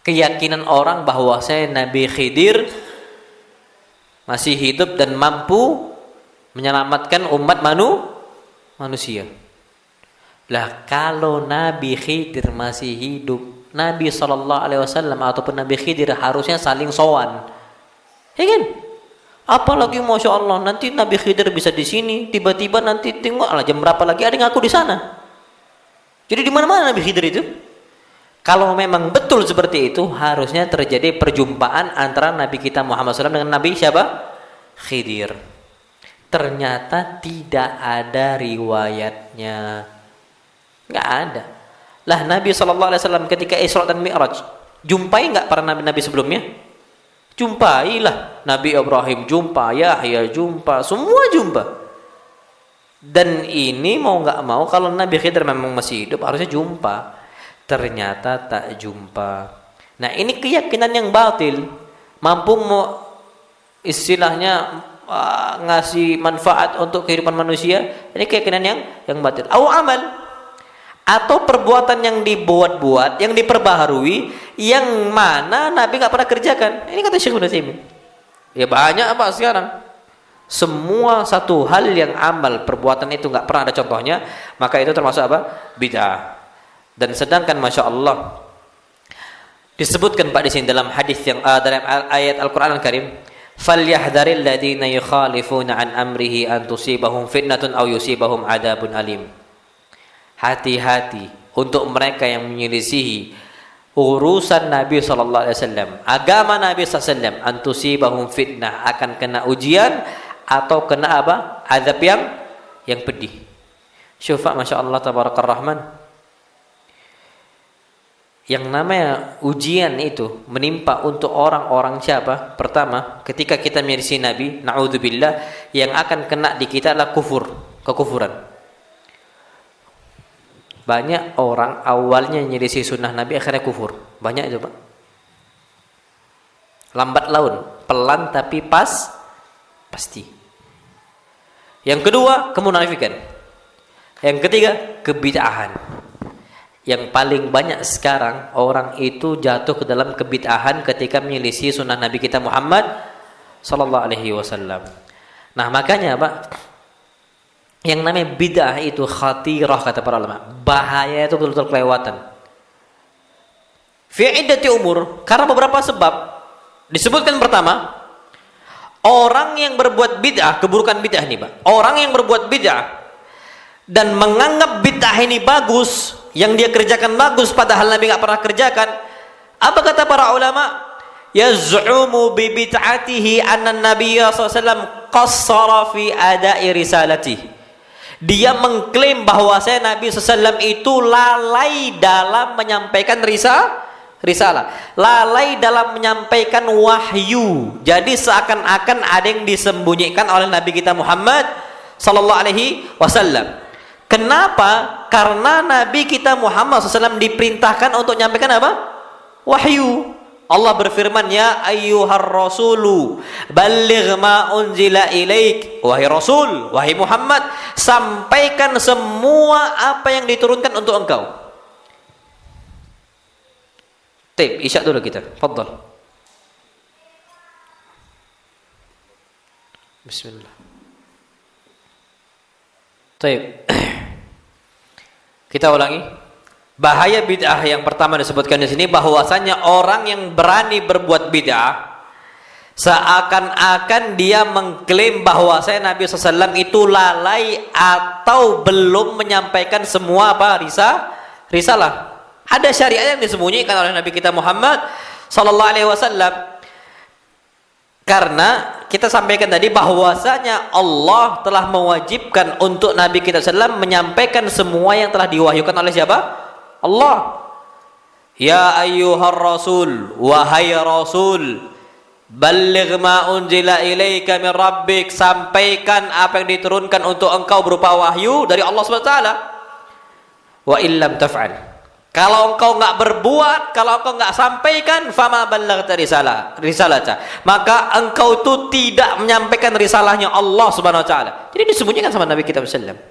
keyakinan orang bahwasanya Nabi Khidir masih hidup dan mampu menyelamatkan umat manusia. Lah kalau Nabi Khidir masih hidup, Nabi sallallahu alaihi wasallam ataupun Nabi Khidir harusnya saling sowan. Ya kan? Apalagi Masya Allah, nanti Nabi Khidir bisa di sini, tiba-tiba nanti tengoklah jam berapa lagi ada yang ngaku di sana. Jadi di mana-mana Nabi Khidir itu. Kalau memang betul seperti itu, harusnya terjadi perjumpaan antara Nabi kita Muhammad SAW dengan Nabi siapa? Khidir. Ternyata tidak ada riwayatnya. Nggak ada. Lah Nabi SAW ketika Isra dan Mi'raj, jumpai nggak para nabi-nabi sebelumnya? Jumpailah. Nabi Ibrahim jumpa, Yahya jumpa, semua jumpa. Dan ini mau nggak mau, kalau Nabi Khidir memang masih hidup, harusnya jumpa. Ternyata tak jumpa. Nah ini keyakinan yang batil, mampu istilahnya ngasih manfaat untuk kehidupan manusia. Ini keyakinan yang batil. Au amal, atau perbuatan yang dibuat-buat, yang diperbaharui, yang mana Nabi nggak pernah kerjakan. Ini kata Syekh Utsaimin. Ya banyak apa sekarang. Semua satu hal yang amal perbuatan itu nggak pernah ada contohnya, maka itu termasuk apa? Bid'ah. Dan sedangkan Masya Allah disebutkan Pak di sini dalam hadis yang dalam ayat Al-Quran Al-Karim, falyahdharil ladzina yukhalifuna an amrihi an tusibahum fitnatun aw yusibahum adzabun alim. Hati-hati untuk mereka yang menyelisihi urusan Nabi sallallahu alaihi wasallam, agama Nabi sallallahu alaihi wasallam, an tusibahum fitnah, akan kena ujian atau kena apa? Azab yang pedih. Syufa Masya Allah tabarakar rahman. Yang namanya ujian itu menimpa untuk orang-orang siapa? Pertama, ketika kita menyelisihi Nabi, na'udzubillah, yang akan kena di kita adalah kekufuran. Banyak orang awalnya menyelisih sunnah Nabi, akhirnya kufur. Banyak itu Pak. Lambat laun, pelan tapi pasti. Yang kedua, kemunafikan. Yang ketiga, kebid'ahan. Yang paling banyak sekarang orang itu jatuh ke dalam kebid'ahan ketika menyelisih sunnah Nabi kita Muhammad sallallahu alaihi wasallam. Nah, makanya Pak, yang namanya bid'ah itu khatirah kata para ulama. Bahaya itu betul-betul kelewatan. Fi iddati umur, karena beberapa sebab. Disebutkan pertama, orang yang berbuat bid'ah, keburukan bid'ah ini Pak. Orang yang berbuat bid'ah dan menganggap bid'ah ini bagus, yang dia kerjakan bagus padahal Nabi enggak pernah kerjakan. Apa kata para ulama? Yaz'umu bi bid'atihi anna an-nabiy sallallahu alaihi wasallam qassara fi ada'i risalati. Dia mengklaim bahwa Nabi SAW itu lalai dalam menyampaikan risalah, lalai dalam menyampaikan wahyu. Jadi seakan-akan ada yang disembunyikan oleh Nabi kita Muhammad sallallahu alaihi wasallam. Kenapa? Karena Nabi kita Muhammad SAW diperintahkan untuk menyampaikan apa? Wahyu. Allah berfirman, ya ayyuhar rasulu balligh ma unzila ilaik. Wahai Rasul, wahai Muhammad, sampaikan semua apa yang diturunkan untuk engkau. Taib, isyak dulu kita. Fadhal. Bismillah. Taib. Kita ulangi. Bahaya bid'ah yang pertama disebutkan di sini, bahwasanya orang yang berani berbuat bid'ah Seakan-akan dia mengklaim bahwa Nabi SAW itu lalai atau belum menyampaikan semua apa risalah. Ada syariat yang disembunyikan oleh Nabi kita Muhammad sallallahu alaihi wasallam. Karena kita sampaikan tadi bahwasanya Allah telah mewajibkan untuk Nabi kita SAW menyampaikan semua yang telah diwahyukan oleh siapa? Allah. Ya ayyuhar rasul, wahai rasul, balligh ma unzila ilaika min rabbik, sampaikan apa yang diturunkan untuk engkau berupa wahyu dari Allah SWT. Wa illam taf'al, kalau engkau enggak berbuat, kalau engkau enggak sampaikan, fama ballaghta risalata, maka engkau itu tidak menyampaikan risalahnya Allah Subhanahu wa taala. Jadi disembunyikan sama Nabi kita sallallahu.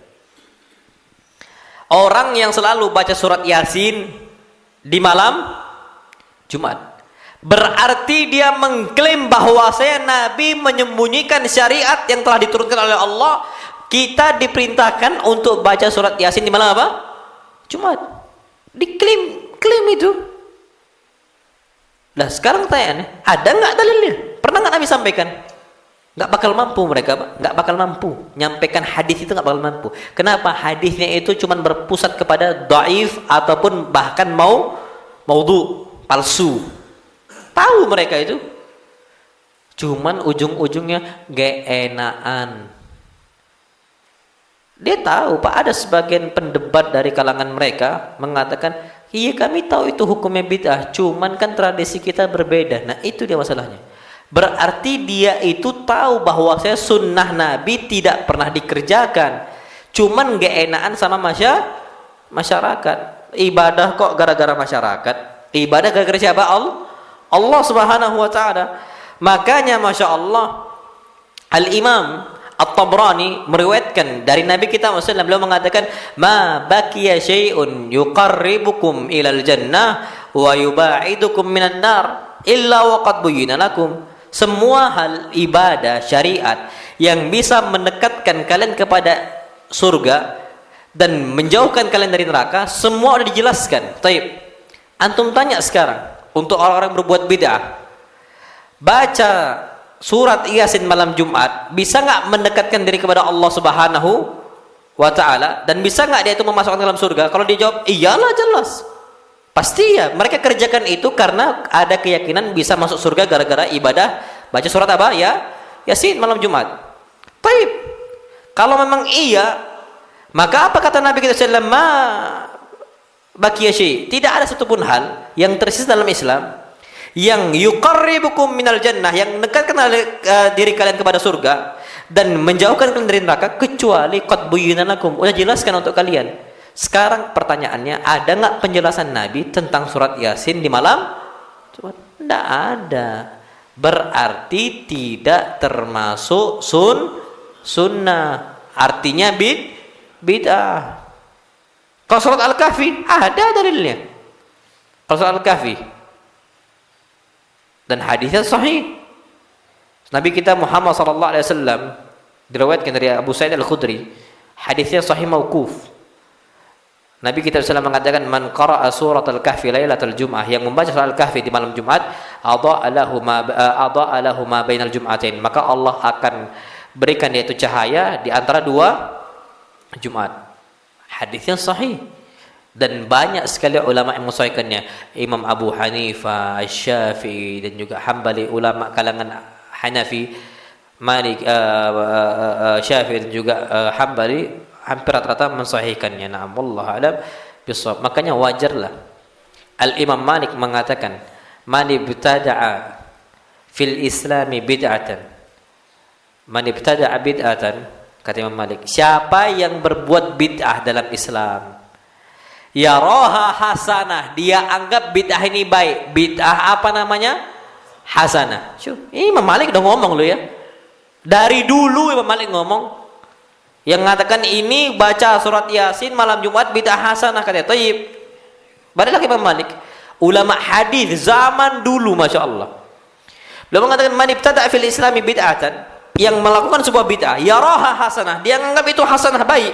Orang yang selalu baca surat Yasin di malam Jumat, berarti dia mengklaim bahwa Nabi menyembunyikan syariat yang telah diturunkan oleh Allah. Kita diperintahkan untuk baca surat Yasin di malam apa? Jumat. Diklaim itu. Nah sekarang pertanyaannya, ada nggak dalilnya? Pernah nggak Nabi sampaikan? Nggak bakal mampu mereka, nggak bakal mampu nyampaikan hadis itu, nggak bakal mampu. Kenapa? Hadisnya itu cuma berpusat kepada dhaif ataupun bahkan maudhu, palsu. Tahu mereka itu, cuman ujung-ujungnya geenaan. Dia tahu, Pak, ada sebagian pendebat dari kalangan mereka mengatakan, iya kami tahu itu hukumnya bid'ah, cuman kan tradisi kita berbeda. Nah itu dia masalahnya. Berarti dia itu tahu bahwa sunnah Nabi tidak pernah dikerjakan, cuman geenaan sama masyarakat. Ibadah kok gara-gara masyarakat? Ibadah gara-gara siapa? Allah Subhanahu wa taala. Makanya Masya Allah, Al-Imam At-Tabrani meriwayatkan dari Nabi kita SAW, beliau mengatakan, ma baqiya syai'un yuqarribukum ilal jannah wa yuba'idukum minan nar illa waqad buyyina lakum. Semua hal ibadah syariat yang bisa mendekatkan kalian kepada surga dan menjauhkan kalian dari neraka, semua sudah dijelaskan. Taib. Antum tanya sekarang, untuk orang-orang berbuat bid'ah, baca surat Yasin malam Jumat bisa nggak mendekatkan diri kepada Allah Subhanahu wa taala, dan bisa nggak dia itu memasukkan ke dalam surga? Kalau dia jawab iyalah, jelas pasti ya, mereka kerjakan itu karena ada keyakinan bisa masuk surga gara-gara ibadah baca surat apa ya? Yasin malam Jumat. Baik, kalau memang iya, maka apa kata Nabi kita sallallahu alaihi wasallam? Baqiya syai', tidak ada satupun hal yang tersisa dalam Islam yang yuqarribukum minal jannah, yang mendekatkan diri kalian kepada surga dan menjauhkan kalian dari neraka, kecuali qad buyyina lakum, udah jelaskan untuk kalian. Sekarang pertanyaannya, ada nggak penjelasan Nabi tentang surat Yasin di malam? Tidak ada. Berarti tidak termasuk sunnah. Artinya bid'ah. Kalau surat Al-Kahfi ada dalilnya. Kalau surat Al-Kahfi dan hadisnya sahih. Nabi kita Muhammad sallallahu alaihi wasallam diriwayatkan dari Abu Sa'id Al-Khudri, hadisnya sahih mauquf. Nabi kita sallallahu mengatakan, man qara'a surat Al-Kahfi lailatul Jum'ah, yang membaca surat Al-Kahfi di malam Jumat, adha'a lahu ma bainal jum'atain, maka Allah akan berikan dia itu cahaya di antara dua Jumat. Hadisnya sahih. Dan banyak sekali ulama yang mensahihkannya. Imam Abu Hanifah, Syafi'i, dan juga Hambali, ulama kalangan Hanafi, Malik, Syafi'i, dan juga Hambali, hampir rata-rata mensahihkannya. Na'am, wallahu a'lam bishawab. Makanya wajarlah Al-Imam Malik mengatakan, man ibtada'a fil islami bid'atan, man ibtada'a bid'atan, kata Imam Malik, siapa yang berbuat bid'ah dalam Islam, ya roha hasanah, dia anggap bid'ah ini baik. Bid'ah apa namanya? Hasanah. Imam Malik udah ngomong loh ya. Dari dulu Imam Malik ngomong. Yang mengatakan ini baca surat Yasin malam Jumat bid'ah hasanah, katanya. Tayyib. Balik lagi Imam Malik. Ulama hadis zaman dulu, Masya Allah. Beliau mengatakan, man ibtada' fil islami bid'atan, yang melakukan sebuah bid'ah, ya roha hasanah, dia anggap itu hasanah baik.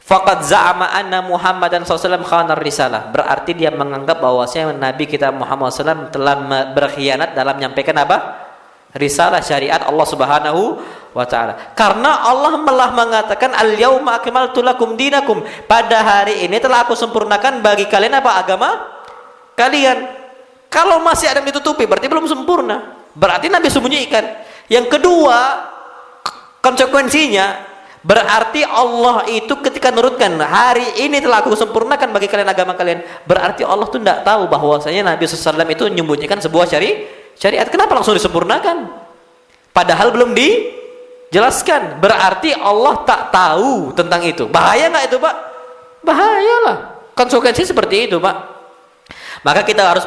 Faqad za'ama anna Muhammadan SAW khanar risalah, berarti dia menganggap bahwasanya Nabi kita Muhammad SAW telah berkhianat dalam menyampaikan apa? risalah syariat Allah Subhanahu wa taala. Karena Allah telah mengatakan al-yauma akmaltu lakum dinakum. Pada hari ini telah aku sempurnakan bagi kalian apa? Agama kalian. Kalau masih ada yang ditutupi berarti belum sempurna. Berarti Nabi sembunyikan. Yang kedua, konsekuensinya berarti Allah itu ketika menurunkan hari ini telah aku sempurnakan bagi kalian agama kalian, berarti Allah tuh tidak tahu bahwasanya Nabi SAW itu menyembunyikan sebuah syariat. Kenapa langsung disempurnakan? Padahal belum dijelaskan. Berarti Allah tak tahu tentang itu. Bahaya nggak itu, Pak? Bahayalah. Konsekuensi seperti itu, Pak. Maka kita harus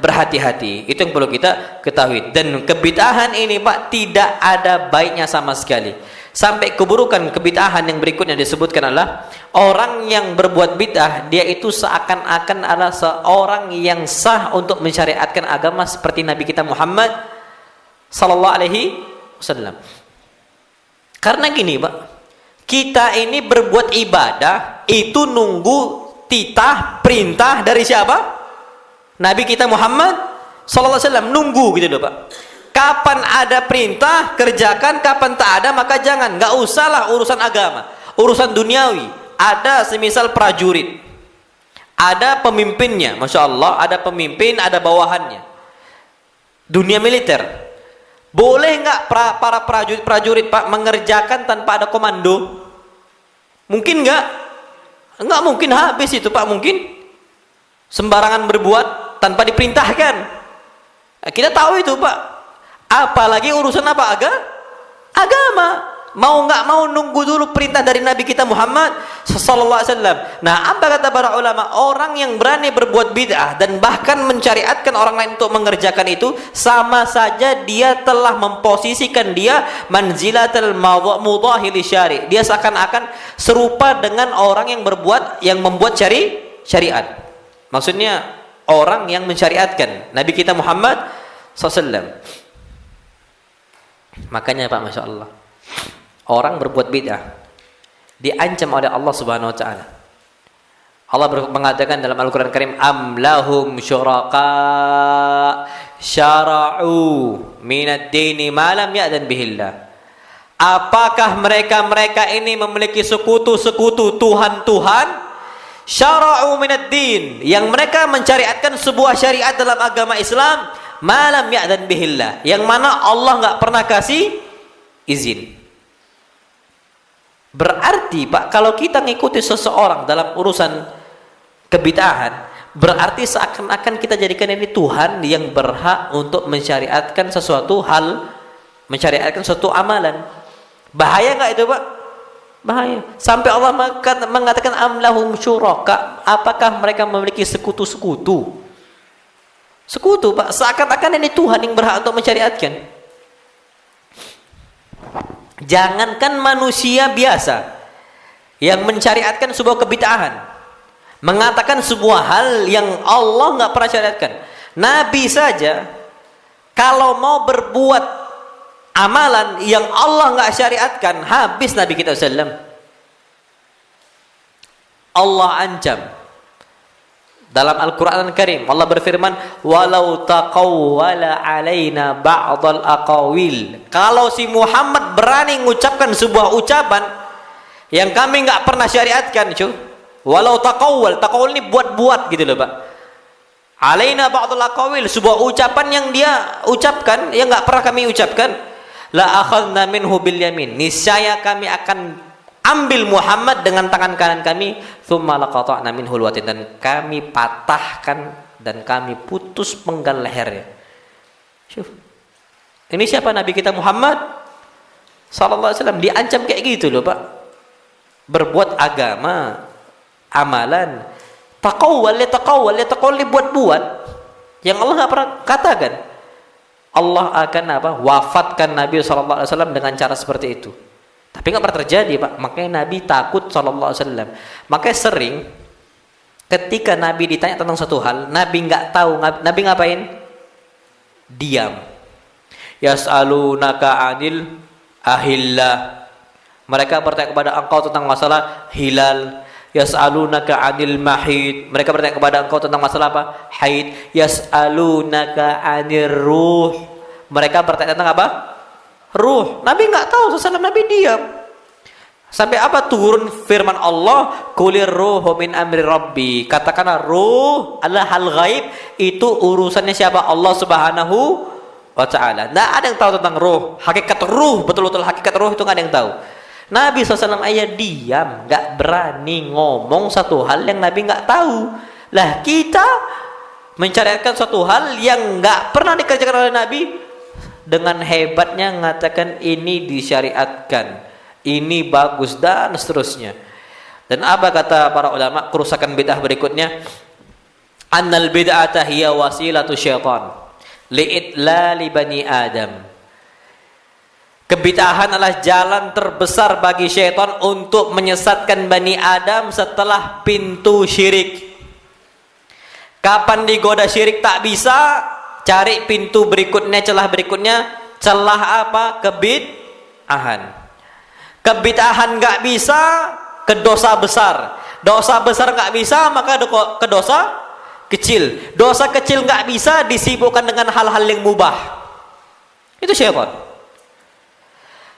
berhati-hati. Itu yang perlu kita ketahui. Dan kebid'ahan ini, Pak, tidak ada baiknya sama sekali. Sampai keburukan kebid'ahan yang berikutnya disebutkan adalah orang yang berbuat bid'ah, dia itu seakan-akan adalah seorang yang sah untuk mensyariatkan agama seperti Nabi kita Muhammad sallallahu alaihi wasallam. Karena gini, Pak, kita ini berbuat ibadah itu nunggu titah perintah dari siapa? Nabi kita Muhammad sallallahu alaihi wasallam, nunggu gitu loh, Pak. Kapan ada perintah kerjakan, kapan tak ada maka jangan. Nggak usahlah urusan agama, urusan duniawi. Ada semisal prajurit, ada pemimpinnya, masya Allah, ada pemimpin, ada bawahannya. Dunia militer, boleh nggak para prajurit Pak mengerjakan tanpa ada komando? Mungkin nggak? Nggak mungkin, habis itu, Pak. Mungkin sembarangan berbuat tanpa diperintahkan. Kita tahu itu, Pak. Apalagi urusan apa? Agama. Mau nggak mau nunggu dulu perintah dari Nabi kita Muhammad sallallahu alaihi wasallam. Nah, apa kata para ulama? Orang yang berani berbuat bid'ah dan bahkan mencariatkan orang lain untuk mengerjakan itu, sama saja dia telah memposisikan dia manzilatul mudahil syari. Dia seakan-akan serupa dengan orang yang membuat syariat. Maksudnya orang yang mensyariatkan Nabi kita Muhammad sallallahu alaihi wasallam. Makanya, Pak, masya Allah, orang berbuat bid'ah diancam oleh Allah Subhanahu wa taala. Allah mengatakan dalam Al-Qur'an Karim, am lahum syuraka syara'u minad dini ma lam ya'dan bihillah. Apakah mereka ini memiliki sekutu-sekutu Tuhan-Tuhan syara'u minad din, yang mereka mencariatkan sebuah syariat dalam agama Islam malam ya'dan bihillah, yang mana Allah nggak pernah kasih izin. Berarti, Pak, kalau kita ngikuti seseorang dalam urusan kebid'ahan, berarti seakan-akan kita jadikan ini Tuhan yang berhak untuk mensyariatkan sesuatu hal, mensyariatkan suatu amalan. Bahaya nggak itu, Pak? Bahaya. Sampai Allah mengatakan amlahum syuraka, apakah mereka memiliki sekutu-sekutu? Sekutu, Pak. Seakan-akan ini Tuhan yang berhak untuk mensyariatkan. Jangankan manusia biasa yang mensyariatkan sebuah kebid'ahan, mengatakan sebuah hal yang Allah nggak pernah syariatkan. Nabi saja kalau mau berbuat amalan yang Allah nggak syariatkan, habis Nabi kita sallam. Allah ancam dalam Al-Quran Al-Karim. Allah berfirman, walau taqawwala alaina ba'dal aqawil. Kalau si Muhammad berani mengucapkan sebuah ucapan yang kami nggak pernah syariatkan, walau taqawwal ini buat-buat gitu loh, Pak. Alaina ba'dal aqawil, sebuah ucapan yang dia ucapkan yang nggak pernah kami ucapkan, la akhadna minhu bil yamin, niscaya kami akan ambil Muhammad dengan tangan kanan kami, tsumma laqata'na minhul watin, dan kami patahkan dan kami putus penggal lehernya. Ini siapa? Nabi kita Muhammad sallallahu alaihi wasallam diancam kayak gitu loh, Pak. Berbuat agama, amalan, taqawwal buat-buat yang Allah enggak pernah katakan. Allah akan wafatkan Nabi sallallahu alaihi wasallam dengan cara seperti itu. Tapi nggak pernah terjadi, Pak. Makanya Nabi takut sallallahu alaihi wasallam. Makanya sering ketika Nabi ditanya tentang satu hal, Nabi nggak tahu, Nabi ngapain? Diam. Yas'alunaka 'anil ahillah. Mereka bertanya kepada engkau tentang masalah hilal. Yas'alunaka 'anil mahid. Mereka bertanya kepada engkau tentang masalah apa? Haid. Yas'alunaka 'anir ruh. Mereka bertanya tentang apa? Ruh. Nabi nggak tahu, Nabi diam. Sampai apa turun firman Allah, "Qulir ruhu min amri rabbi." Katakanlah ruh adalah hal gaib, itu urusannya siapa? Allah Subhanahu wa taala. Enggak ada yang tahu tentang ruh. Hakikat ruh, betul-betul hakikat ruh itu enggak ada yang tahu. Nabi SAW ayat diam, enggak berani ngomong satu hal yang Nabi enggak tahu. Lah kita mencarikan suatu hal yang enggak pernah dikerjakan oleh Nabi, dengan hebatnya mengatakan ini disyariatkan, ini bagus dan seterusnya. Dan apa kata para ulama kerusakan bid'ah berikutnya? Annal bid'ata hiya wasilatu syaitan li'idlali bani Adam. Kebid'ahan adalah jalan terbesar bagi syaitan untuk menyesatkan Bani Adam setelah pintu syirik. Kapan digoda syirik tak bisa, cari pintu berikutnya, celah berikutnya. Celah apa? Kebid'ahan. Kebid'ahan nggak bisa, ke dosa besar. Dosa besar nggak bisa, maka ke dosa kecil. Dosa kecil nggak bisa, disibukkan dengan hal-hal yang mubah. Itu syaitan.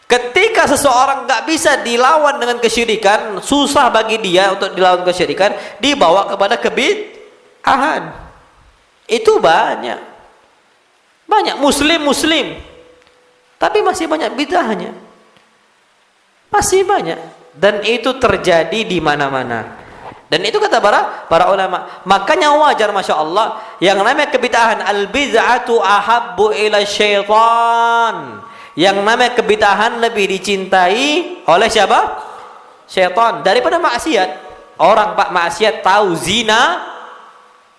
Ketika seseorang nggak bisa dilawan dengan kesyirikan, susah bagi dia untuk dilawan kesyirikan, dibawa kepada kebid'ahan. Itu banyak muslim, tapi masih banyak bid'ahnya, masih banyak, dan itu terjadi di mana-mana. Dan itu kata para ulama. Makanya wajar, masya Allah, yang namanya kebid'ahan, al bid'atu ahabbu ila syaitan. Yang namanya kebid'ahan lebih dicintai oleh siapa? Syaitan daripada maksiat. Orang pak maksiat tahu zina,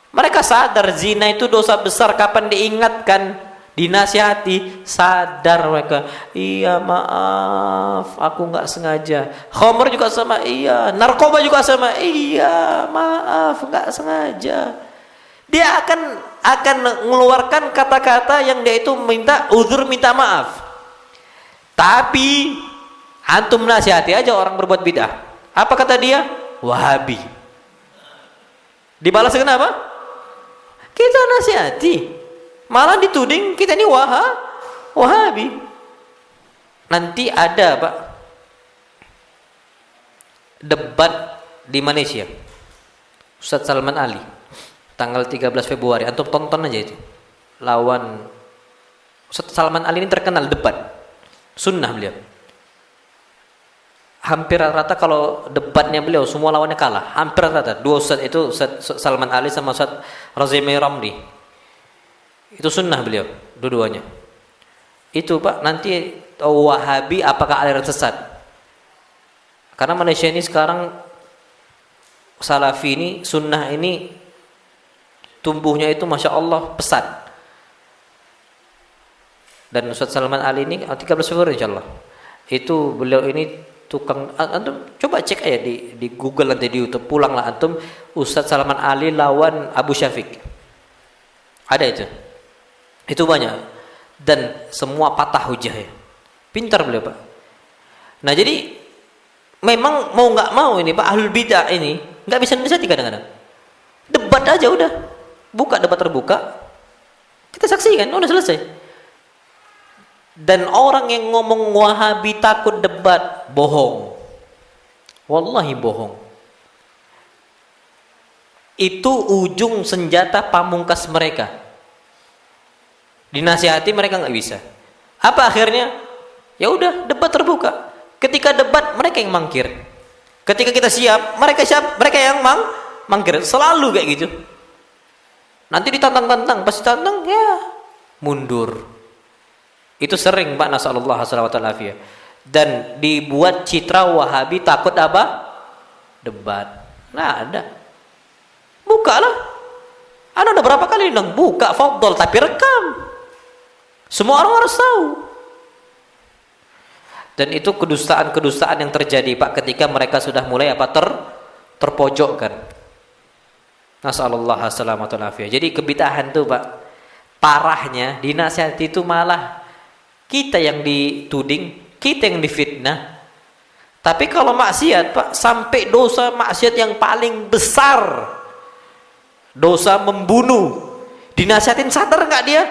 mereka sadar zina itu dosa besar. Kapan diingatkan, dinasihati, sadar mereka, iya maaf, aku nggak sengaja. Khamr juga sama, iya. Narkoba juga sama, iya maaf, nggak sengaja. Dia akan mengeluarkan kata-kata yang dia itu minta uzur, minta maaf. Tapi antum nasihati aja orang berbuat bid'ah, apa kata dia? Wahabi. Dibalas kenapa? Kita nasihati, malah dituding kita ini Wahabi. Nanti ada pak debat di Malaysia, Ustaz Salman Ali, tanggal 13 Februari. Antum tonton aja itu, lawan Ustaz Salman Ali ini terkenal debat sunnah beliau. Hampir rata-rata kalau debatnya beliau semua lawannya kalah. Hampir rata-rata. Dua Ustaz itu, Ustaz Salman Ali sama Ustaz Razimi Ramli. Itu sunnah beliau, dua-duanya. Itu pak, nanti Wahabi apakah aliran sesat? Karena Malaysia ini sekarang Salafi ini, sunnah ini tumbuhnya itu masya Allah pesat. Dan Ustaz Salman Ali ini 13 Februari insyaallah. Itu beliau ini tukang, antum coba cek aja di Google nanti di YouTube, pulanglah antum Ustaz Salman Ali lawan Abu Syafiq. Ada itu. Itu banyak. Dan semua patah hujah ya. Pintar beliau, Pak. Nah, jadi memang mau nggak mau ini Pak, ahlul bidah ini nggak bisa disati kadang-kadang. Debat aja udah. Buka debat terbuka. Kita saksikan, udah selesai. Dan orang yang ngomong Wahabi takut debat, bohong. Wallahi bohong. Itu ujung senjata pamungkas mereka. Dinasihati mereka nggak bisa. Apa akhirnya? Ya udah, debat terbuka. Ketika debat mereka yang mangkir. Ketika kita siap, mereka yang mangkir. Selalu kayak gitu. Nanti ditantang-tantang, pasti tantang ya mundur. Itu sering Pak, nasallallahu alaihi. Dan dibuat citra Wahabi takut apa? Debat. Nah ada. Bukalah. Anda udah berapa kali bilang buka fadhol, tapi rekam. Semua orang harus tahu. Dan itu kedustaan-kedustaan yang terjadi Pak ketika mereka sudah mulai apa? Terpojokkan. Nasallallahu alaihi. Jadi kebid'ahan tuh Pak, parahnya dinasihati itu malah kita yang dituding, kita yang difitnah. Tapi kalau maksiat Pak, sampai dosa maksiat yang paling besar, dosa membunuh, dinasihatin sadar nggak dia?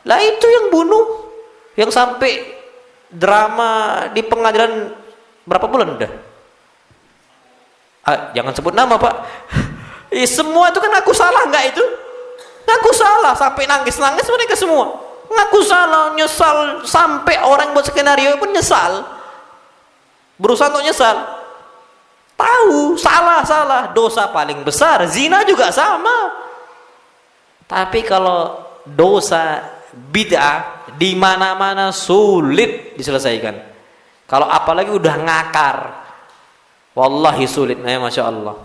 Lah itu yang bunuh, yang sampai drama di pengadilan berapa bulan udah? Jangan sebut nama Pak. Semua itu kan ngaku salah nggak itu? Ngaku salah sampai nangis-nangis mereka semua. Ngaku salah, nyesal, sampai orang buat skenario pun nyesal. Berusaha untuk nyesal. Tahu salah, dosa paling besar. Zina juga sama. Tapi kalau dosa bid'ah di mana-mana sulit diselesaikan. Kalau apalagi udah ngakar, wallahi sulit. Masya Allah.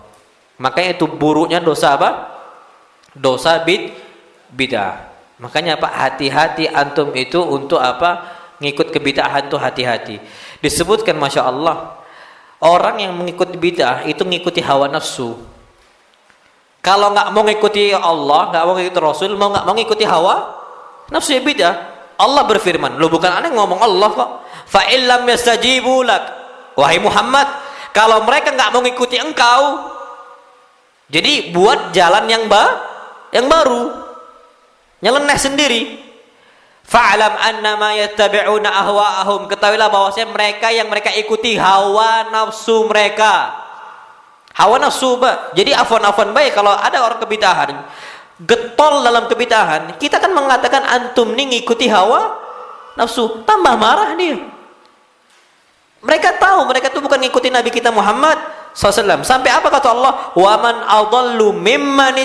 Makanya itu buruknya dosa apa? Dosa bid'ah. Makanya Pak, hati-hati antum itu untuk apa? Ngikut kebid'ahan tuh hati-hati. Disebutkan Masya Allah, orang yang mengikuti bid'ah itu ngikuti hawa nafsu. Kalau nggak mau ngikuti Allah, nggak mau ngikuti Rasul, nggak mau ngikuti hawa nafsu, ya bid'ah. Allah berfirman, lo bukan aneh ngomong Allah kok. Fa illam yastajibu lak, wahai Muhammad, kalau mereka nggak mau ngikuti engkau, jadi buat jalan yang baru, nyeleneh sendiri. Fa'lam annama yattabi'una ahwa'ahum, ketahuilah bahwasanya mereka yang mereka ikuti hawa nafsu mereka. Hawa nafsu, Pak. Jadi afwan-afwan baik kalau ada orang kebid'ahan, getol dalam kebid'ahan, kita kan mengatakan antum nih ngikuti hawa nafsu, tambah marah dia. Mereka tahu mereka itu bukan ngikuti Nabi kita Muhammad SAW. Sampai apa kata Allah? Wa man adallu mimman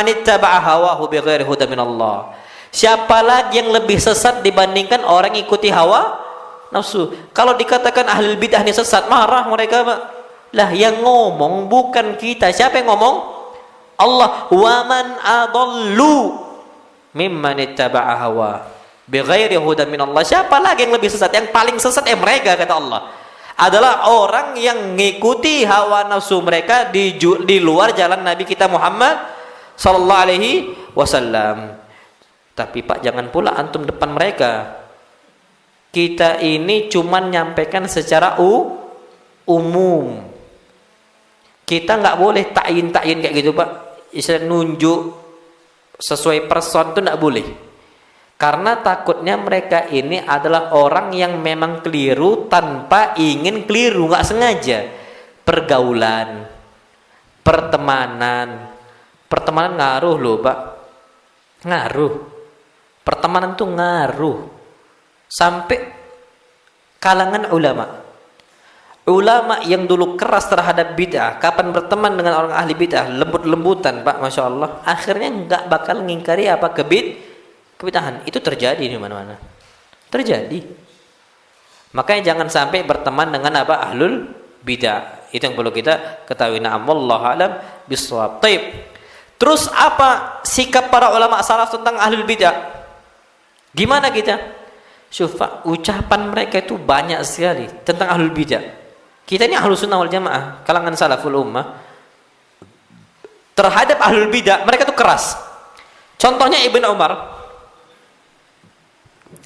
ittaba'a hawahu bighairi hudan minallah. Siapa lagi yang lebih sesat dibandingkan orang ikuti hawa nafsu? Kalau dikatakan ahli bid'ah ini sesat, marah mereka, Pak. Lah yang ngomong bukan kita. Siapa yang ngomong? Allah. Wa man adallu mimman ittaba'a hawa bighairi hudan minallah. Siapa lagi yang lebih sesat? Yang paling sesat mereka, kata Allah, adalah orang yang mengikuti hawa nafsu mereka di luar jalan Nabi kita Muhammad sallallahu alaihi wasallam. Tapi Pak, jangan pula antum depan mereka. Kita ini cuman nyampaikan secara umum. Kita nggak boleh ta'yin kayak gitu, Pak. Istilah nunjuk sesuai person itu nggak boleh. Karena takutnya mereka ini adalah orang yang memang keliru tanpa ingin keliru, nggak sengaja. Pergaulan, pertemanan ngaruh loh, Pak. Ngaruh. Pertemanan tuh ngaruh. Sampai kalangan ulama yang dulu keras terhadap bid'ah, kapan berteman dengan orang ahli bid'ah, lembut-lembutan, Pak, Masya Allah, akhirnya nggak bakal ngingkari apa kebid'ahan. Itu terjadi di mana-mana. Terjadi. Makanya jangan sampai berteman dengan apa? Ahlul bid'ah. Itu yang perlu kita ketahui. Na'am, wallahu a'lam bishawab. Taib. Terus apa sikap para ulama salaf tentang ahlul bid'ah? Gimana kita? Syufa, ucapan mereka itu banyak sekali tentang ahlul bid'ah. Kita ini ahlus sunnah wal jamaah, kalangan salaful ummah, terhadap ahlul bid'ah mereka itu keras. Contohnya Ibn Umar,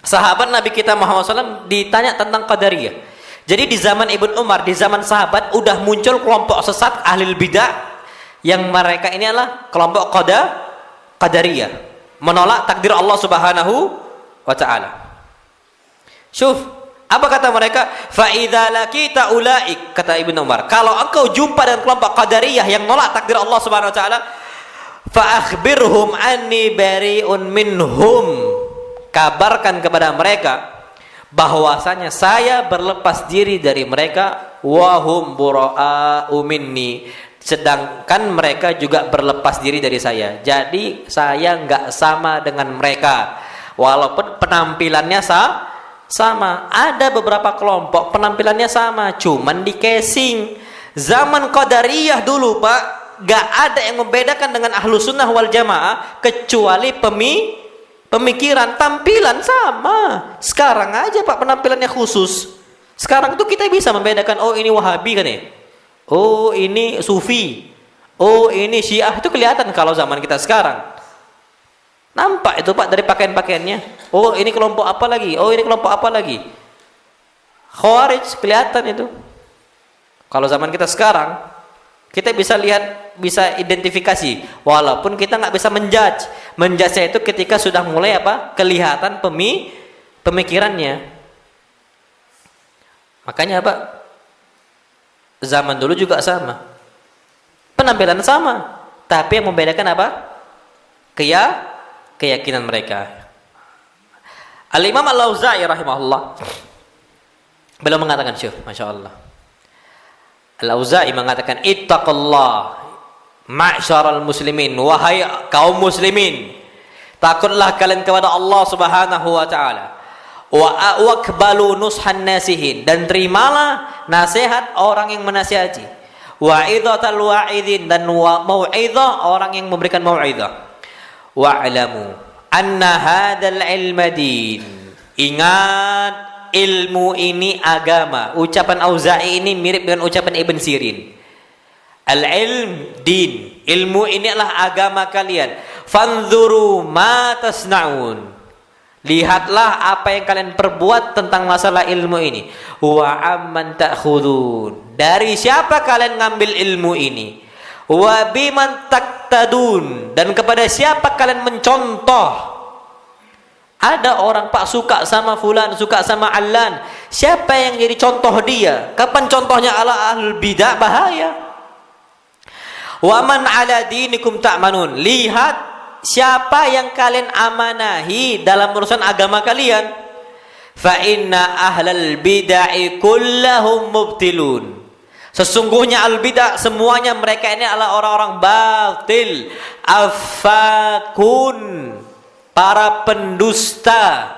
sahabat Nabi kita Muhammad SAW, ditanya tentang Qadariyah. Jadi di zaman Ibn Umar, di zaman sahabat, udah muncul kelompok sesat ahlul bid'ah yang mereka ini adalah kelompok Qadariyah, menolak takdir Allah Subhanahu wa ta'ala. Syuf, apa kata mereka? Fa idza laqita ulaik, kata Ibnu Umar, kalau engkau jumpa dengan kelompok Qadariyah yang nolak takdir Allah Subhanahu wa taala, fa akhbirhum anni bari'un minhum, kabarkan kepada mereka bahwasanya saya berlepas diri dari mereka, wa hum bura'u minni, sedangkan mereka juga berlepas diri dari saya. Jadi saya enggak sama dengan mereka, walaupun penampilannya sama. Ada beberapa kelompok penampilannya sama, cuman di casing. Zaman Qadariyah dulu, Pak, gak ada yang membedakan dengan ahlu sunnah wal jamaah kecuali pemikiran. Tampilan sama. Sekarang aja, Pak, penampilannya khusus. Sekarang tuh kita bisa membedakan, oh ini Wahabi kan ya, oh ini Sufi, oh ini Syiah. Itu kelihatan kalau zaman kita sekarang. Nampak itu, Pak, dari pakaian-pakaiannya. Oh ini kelompok apa lagi, oh ini kelompok apa lagi. Khawarij kelihatan itu. Kalau zaman kita sekarang, Kita bisa lihat, bisa identifikasi, walaupun kita nggak bisa menjudge. Menjudge itu ketika sudah mulai apa? Kelihatan pemikirannya. Makanya apa? Zaman dulu juga sama. Penampilan sama, tapi yang membedakan apa? Keyakinan mereka. Al-Imam Al-Auza'i rahimahullah beliau mengatakan, syuh, Masya Allah. Al-Auza'i mengatakan, ittaqullah ma'syaral muslimin, wahai kaum muslimin, takutlah kalian kepada Allah Subhanahu wa taala. Wa aqbalu nushan nasihin, dan terimalah nasihat orang yang menasihati. Wa idzatal wa'idin, dan mau'izah orang yang memberikan mau'izah. Wa'lamu anna hadzal ilma din. Ingat, ilmu ini agama. Ucapan Auza'i ini mirip dengan ucapan Ibn Sirin. Al-ilm din. Ilmu ini adalah agama kalian. Fanzuru ma tasna'un. Lihatlah apa yang kalian perbuat tentang masalah ilmu ini. Wa amman ta'khudun. Dari siapa kalian ngambil ilmu ini? Wa biman taqtadun. Dan kepada siapa kalian mencontoh? Ada orang Pak suka sama fulan, suka sama allan. Siapa yang jadi contoh dia? Kapan contohnya ala ahlul bidah? Bahaya. Wa man ala dinikum ta'manun. Lihat siapa yang kalian amanahi dalam urusan agama kalian. Fa inna ahlal bid'ah kullahum mubtilun. Sesungguhnya al-bid'ah semuanya mereka ini adalah orang-orang batil, afakun, para pendusta.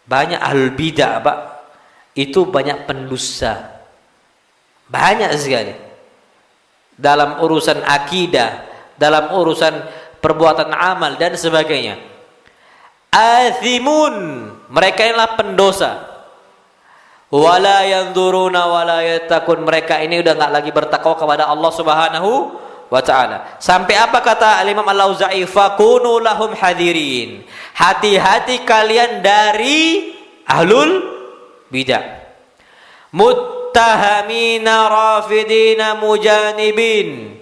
Banyak al-bid'ah, Pak. Itu banyak pendusta. Banyak sekali. Dalam urusan akidah, dalam urusan perbuatan amal dan sebagainya. Athimun, mereka inilah pendosa. Wala yanzuruna wala yattaqun, mereka ini udah enggak lagi bertakwa kepada Allah Subhanahu wa taala. Sampai apa kata Imam Al-Auza'i? Fakunu lahum hadirin. Hati-hati kalian dari ahlul bidah. Muttahamina rafidina mujanibin.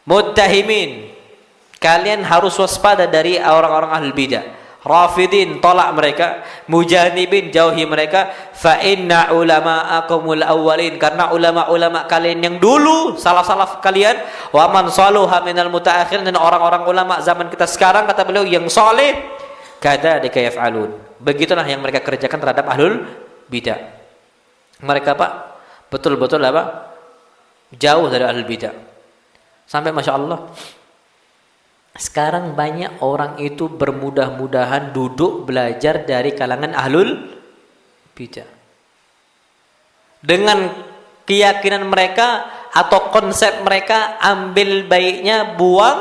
Muttahimin, kalian harus waspada dari orang-orang ahlul bidah. Rafidin, tolak mereka. Mujanibin, jauhi mereka. Fa inna ulama'akumul awwalin, karena ulama-ulama kalian yang dulu, salaf-salaf kalian, wa man saluha minal mutaakhirin, dan orang-orang ulama zaman kita sekarang, kata beliau, yang soleh, kadzalika yaf'alun. Begitulah yang mereka kerjakan terhadap ahlul bidah. Mereka Pak betul-betul apa? Jauh dari ahlul bidah. Sampai Masya Allah, sekarang banyak orang itu bermudah-mudahan duduk belajar dari kalangan ahlul bidah. Dengan keyakinan mereka atau konsep mereka, ambil baiknya, buang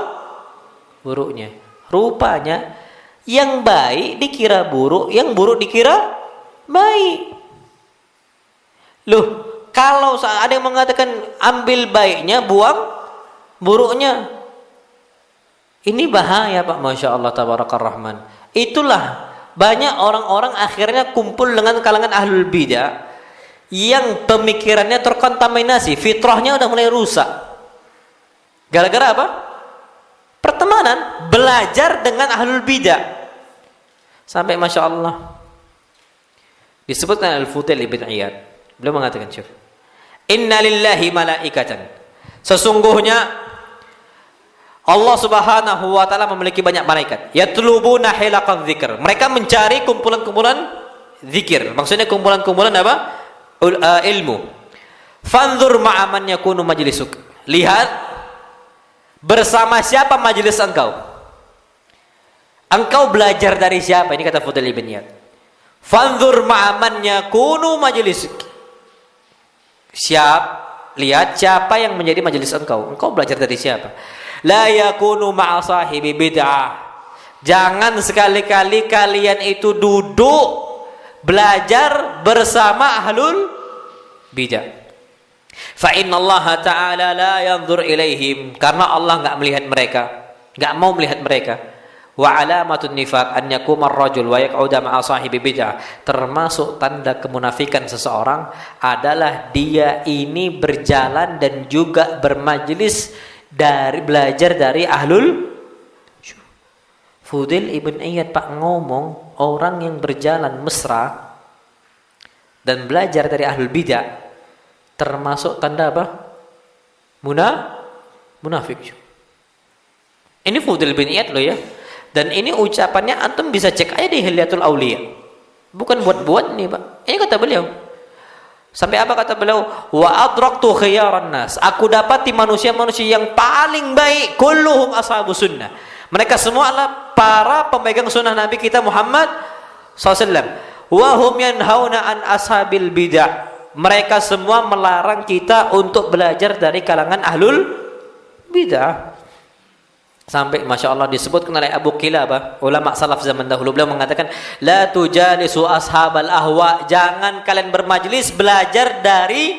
buruknya. Rupanya yang baik dikira buruk, yang buruk dikira baik. Loh, kalau ada yang mengatakan ambil baiknya, buang buruknya, ini bahaya Pak. Masya Allah tabarakar rahman. Itulah banyak orang-orang akhirnya kumpul dengan kalangan ahlul bidah yang pemikirannya terkontaminasi, fitrahnya udah mulai rusak. Gara-gara apa? Pertemanan, belajar dengan ahlul bidah. Sampai Masya Allah disebutkan Al-Fudail ibn Iyad, beliau mengatakan, inna lillahi malaikatan, sesungguhnya Allah Subhanahu wa taala memiliki banyak malaikat. Yatlubuna hilaqadz dzikr. Mereka mencari kumpulan-kumpulan zikir. Maksudnya kumpulan-kumpulan apa? Ilmu. Fanzur ma'a man yakunu majlisuk. Lihat bersama siapa majelis engkau. Engkau belajar dari siapa? Ini kata Fudail ibn Iyad. Fanzur ma'a man yakunu majlisuk. Lihat siapa yang menjadi majelis engkau. Engkau belajar dari siapa? La yakunu ma'a sahibi bid'ah. Jangan sekali-kali kalian itu duduk belajar bersama ahlul bidah. Fa innallaha ta'ala la yanzur ilaihim, karena Allah enggak melihat mereka, enggak mau melihat mereka. Wa alamatun nifaq an yakuma ar-rajul wa yaq'uda ma'a sahibi bid'ah. Termasuk tanda kemunafikan seseorang adalah dia ini berjalan dan juga bermajlis dari belajar dari ahlul. Fudail ibn Iyad Pak ngomong, orang yang berjalan mesra dan belajar dari ahlul bid'ah termasuk tanda apa? Munafik. Ini Fudail bin Iyad loh ya. Dan ini ucapannya antum bisa cek aja di Hilyatul Auliya. Bukan buat-buat nih, Pak. Ini kata beliau. Sampai apa kata beliau? Wa adraktu khiyaran nas. Aku dapati manusia-manusia yang paling baik kulluhum ashabus sunnah. Mereka semua adalah para pemegang sunnah Nabi kita Muhammad SAW. Wa hum yanhauna an ashabil bid'ah. Mereka semua melarang kita untuk belajar dari kalangan ahlul bid'ah. Sampai Masya Allah disebutkan oleh Abu Qilabah, ulama salaf zaman dahulu, beliau mengatakan la tujalisu ashabal ahwa, jangan kalian bermajlis belajar dari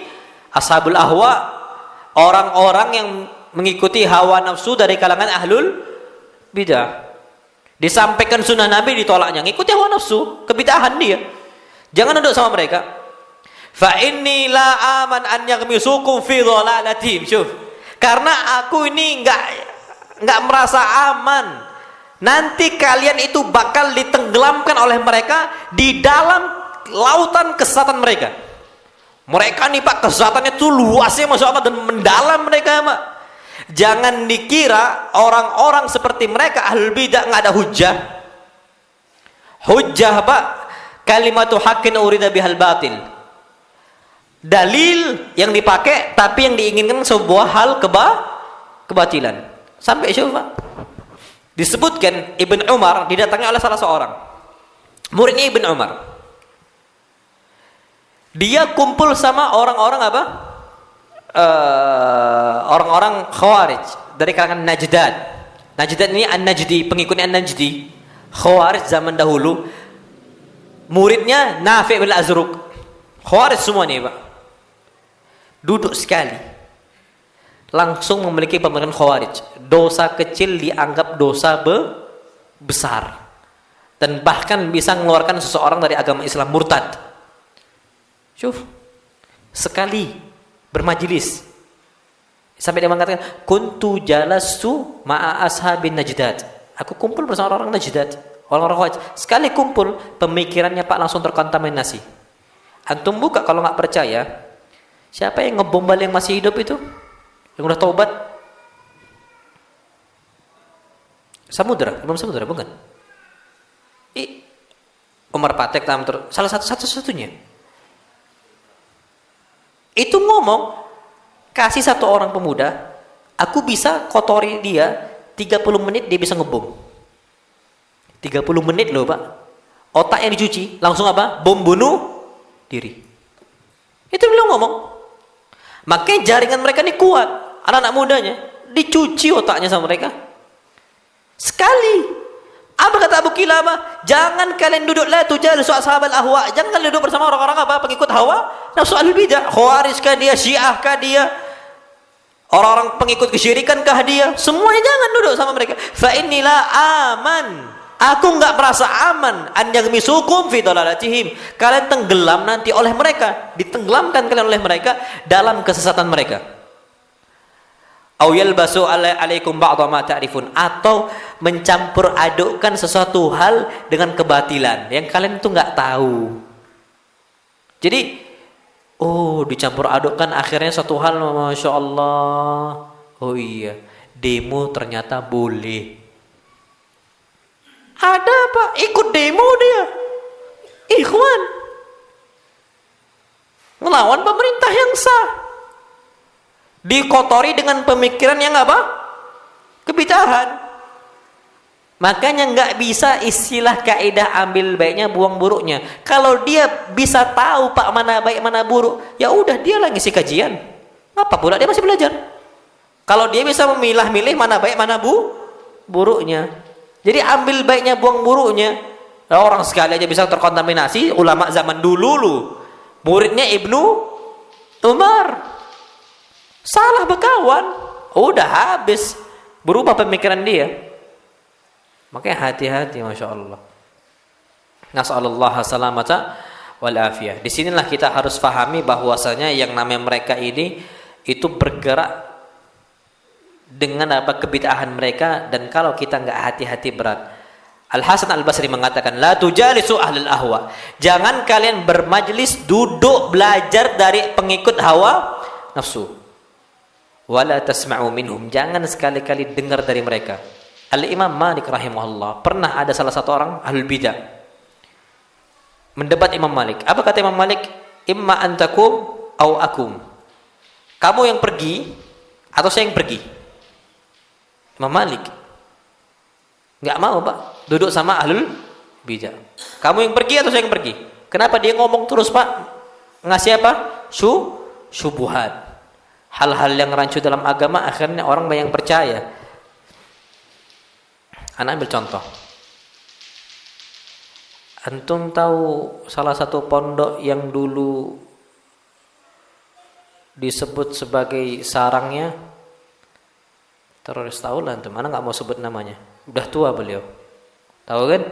ashabul ahwa, orang-orang yang mengikuti hawa nafsu dari kalangan ahlul bidah. Disampaikan sunnah Nabi ditolaknya, ngikuti hawa nafsu, kebidahan dia. Jangan duduk sama mereka. Fa inni la aman an yaghmisukum fi dhalalatihim. Syuf. Karena aku ini enggak merasa aman. Nanti kalian itu bakal ditenggelamkan oleh mereka di dalam lautan kesesatan mereka. Mereka nih Pak, kesesatannya itu luasnya Masya Allah dan mendalam mereka Pak. Jangan dikira orang-orang seperti mereka ahlul bidah enggak ada hujah. Hujjah Pak, kalimatu haqqin urida bihal batil. Dalil yang dipakai tapi yang diinginkan sebuah hal kebatilan. Sampai coba disebutkan Ibn Umar didatangi oleh salah seorang muridnya Ibn Umar. Dia kumpul sama orang-orang apa? Orang-orang Khawarij dari kalangan Najdan. Najdan ini An-Najdi, pengikutnya An-Najdi. Khawarij zaman dahulu. Muridnya Nafi' bin Azruq. Khawarij semua nih, Pak. Duduk sekali. Langsung memiliki pemikiran Khawarij. Dosa kecil dianggap dosa besar. Dan bahkan bisa mengeluarkan seseorang dari agama Islam, murtad. Syuf. Sekali bermajlis sampai dia mengatakan kuntu jalastu ma'a ashabin najdat. Aku kumpul bersama orang Najdat, orang-orang Khawarij. Sekali kumpul, pemikirannya Pak langsung terkontaminasi. Antum buka kalau nggak percaya. Siapa yang ngebom balik yang masih hidup itu? Yang udah taubat? Imam Samudra bukan? Umar Patek salah satu-satunya. Itu ngomong, kasih satu orang pemuda, aku bisa kotori dia 30 menit dia bisa ngebom. 30 menit loh Pak. Otaknya dicuci, langsung apa? Bom bunuh diri. Itu beliau ngomong. Makanya jaringan mereka ini kuat. Anak-anak mudanya dicuci otaknya sama mereka. Sekali. Apa kata Abu Qilabah? Jangan kalian duduk la tujalisu ashabal ahwa. Jangan kalian duduk bersama orang-orang apa? Pengikut hawa nafsu al-bidah. Khawarij kah dia? Syiah kah dia? Orang-orang pengikut kesyirikan kah dia? Semuanya jangan duduk sama mereka. Fa innila aman. Aku enggak merasa aman an yaghmisukum fi dalalatihim. Kalian tenggelam nanti oleh mereka, ditenggelamkan kalian oleh mereka dalam kesesatan mereka. Au yalbasu alaikum ba'dha ma ta'rifun, atau mencampur adukkan sesuatu hal dengan kebatilan yang kalian itu enggak tahu. Jadi dicampur adukkan akhirnya satu hal, Masya Allah. Oh iya, demo ternyata boleh. Ada Pak, ikut demo dia. Ikhwan. Melawan pemerintah yang sah. Dikotori dengan pemikiran yang apa? Kebidahan. Makanya nggak bisa istilah kaidah ambil baiknya buang buruknya. Kalau dia bisa tahu Pak mana baik mana buruk, ya udah dia lah ngisi kajian. Apa pula dia masih belajar? Kalau dia bisa memilah-milih mana baik mana buruknya. Jadi ambil baiknya buang buruknya. Orang sekali aja bisa terkontaminasi. Ulama zaman dulu muridnya Ibnu Umar. Salah berkawan. Udah habis. Berubah pemikiran dia. Makanya hati-hati, masya Allah. Nasallallahu salamata wal afiyah. Disinilah kita harus pahami bahwasanya yang namanya mereka ini itu bergerak dengan apa kebid'ahan mereka, dan kalau kita nggak hati-hati berat. Al Hasan Al Basri mengatakan, la tujalisu ahlul ahwa. Jangan kalian bermajlis duduk belajar dari pengikut hawa nafsu. Wala tasma'u minhum. Jangan sekali-kali dengar dari mereka. Al Imam Malik rahimahullah, pernah ada salah satu orang ahlul bidah mendebat Imam Malik. Apa kata Imam Malik? Imma antakum au akum. Kamu yang pergi atau saya yang pergi? Imam Malik nggak mau, Pak, duduk sama ahlul bidah. Kamu yang pergi atau saya yang pergi? Kenapa dia ngomong terus, Pak? Ngasih apa? Syubuhat. Hal-hal yang rancu dalam agama, akhirnya orang banyak percaya. Anak ambil contoh. Antum tahu salah satu pondok yang dulu disebut sebagai sarangnya teroris? Tahu lah antum, mana nggak mau sebut namanya. Udah tua beliau. Tahu kan?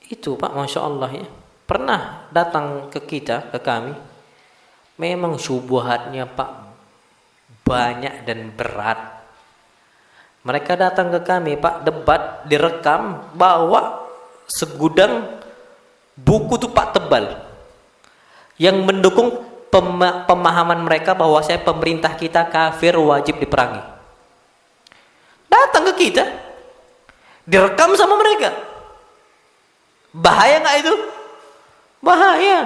Itu, Pak, masya Allah ya. Pernah datang ke kita, ke kami. Memang syubhatnya, Pak, banyak dan berat. Mereka datang ke kami, Pak, debat, direkam, bawa segudang buku tuh, Pak, tebal, yang mendukung pemahaman mereka bahwa pemerintah kita kafir, wajib diperangi. Datang ke kita, direkam sama mereka. Bahaya nggak itu? Bahaya.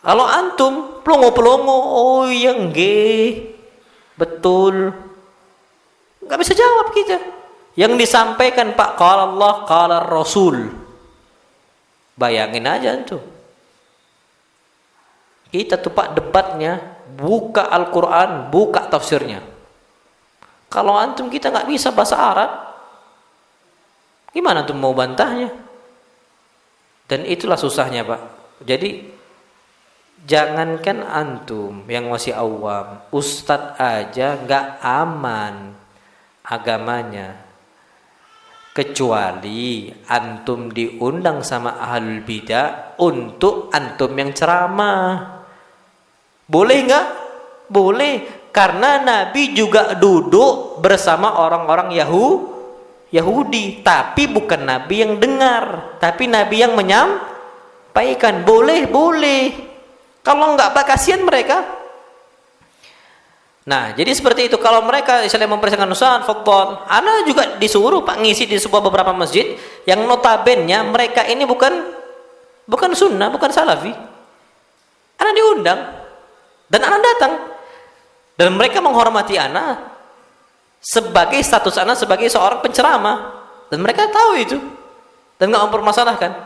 Kalau antum pelongo-pelongo, oh iya nggih, betul, nggak bisa jawab kita. Yang disampaikan, Pak, qala Allah, qala Rasul. Bayangin aja antum. Kita tuh, Pak, debatnya buka Al-Quran, buka tafsirnya. Kalau antum kita nggak bisa bahasa Arab, gimana tuh mau bantahnya? Dan itulah susahnya, Pak. Jadi jangankan antum yang masih awam, ustadz aja nggak aman agamanya, kecuali antum diundang sama ahlul bidah untuk antum yang ceramah. Boleh nggak? Boleh, karena Nabi juga duduk bersama orang-orang Yahudi, tapi bukan Nabi yang dengar, tapi Nabi yang menyampaikan. Boleh. Kalau nggak, Pak, kasihan mereka. Nah, jadi seperti itu. Kalau mereka misalnya mempersiapkan Ustaz, fadhal, ana juga disuruh, Pak, ngisi di sebuah beberapa masjid yang notabene mereka ini bukan sunnah, bukan salafi. Ana diundang dan ana datang, dan mereka menghormati ana sebagai status ana sebagai seorang penceramah, dan mereka tahu itu dan nggak mempermasalahkan.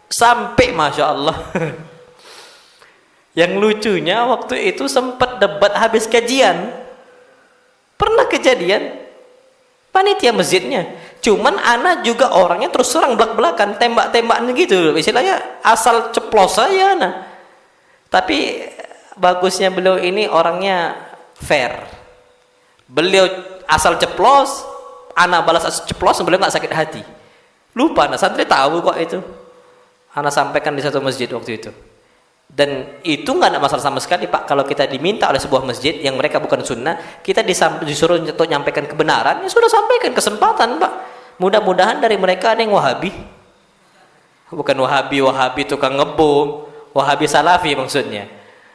Sampai masya Allah. Yang lucunya waktu itu sempat debat habis kajian. Pernah kejadian panitia masjidnya. Cuman ana juga orangnya terus serang belak-belakan, tembak-tembakan gitu. Istilahnya asal ceplos saya ana. Tapi bagusnya beliau ini orangnya fair. Beliau asal ceplos, ana balas asal ceplos, beliau nggak sakit hati. Lupa, ana santri tahu kok itu. Ana sampaikan di satu masjid waktu itu. Dan itu nggak ada masalah sama sekali, Pak. Kalau kita diminta oleh sebuah masjid yang mereka bukan sunnah, kita disuruh untuk menyampaikan kebenaran, ya sudah sampaikan, kesempatan, Pak. Mudah-mudahan dari mereka ada yang Wahabi, bukan Wahabi tukang ngebom, Wahabi salafi maksudnya.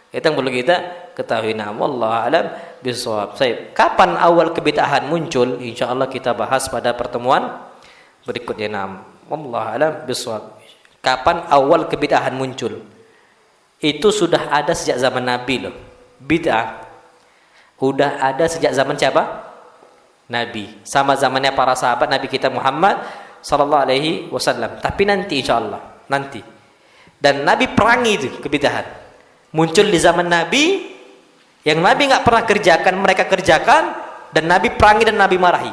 Itu yang perlu kita ketahui. Nah, wallahu alam bishawab. Kapan awal kebid'ahan muncul? Insya Allah kita bahas pada pertemuan berikutnya. Nah, wallahu alam bishawab. Kapan awal kebid'ahan muncul? Itu sudah ada sejak zaman Nabi loh. Bid'ah udah ada sejak zaman siapa? Nabi. Sama zamannya para sahabat Nabi kita Muhammad sallallahu alaihi wasallam. Tapi nanti insyaallah nanti. Dan Nabi perangi itu kebid'ahan. Muncul di zaman Nabi, yang Nabi nggak pernah kerjakan mereka kerjakan, dan Nabi perangi dan Nabi marahi.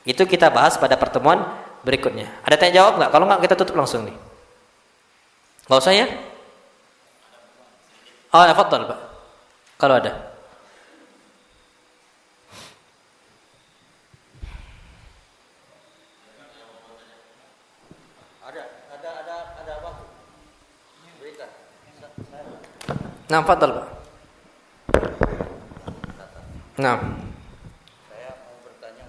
Itu kita bahas pada pertemuan berikutnya. Ada tanya jawab nggak? Kalau nggak kita tutup langsung nih. Nggak usah ya? Oh, ya, fadhal, Pak. Kalau ada. Nah, fadal Pak. Nah. Saya mau bertanya,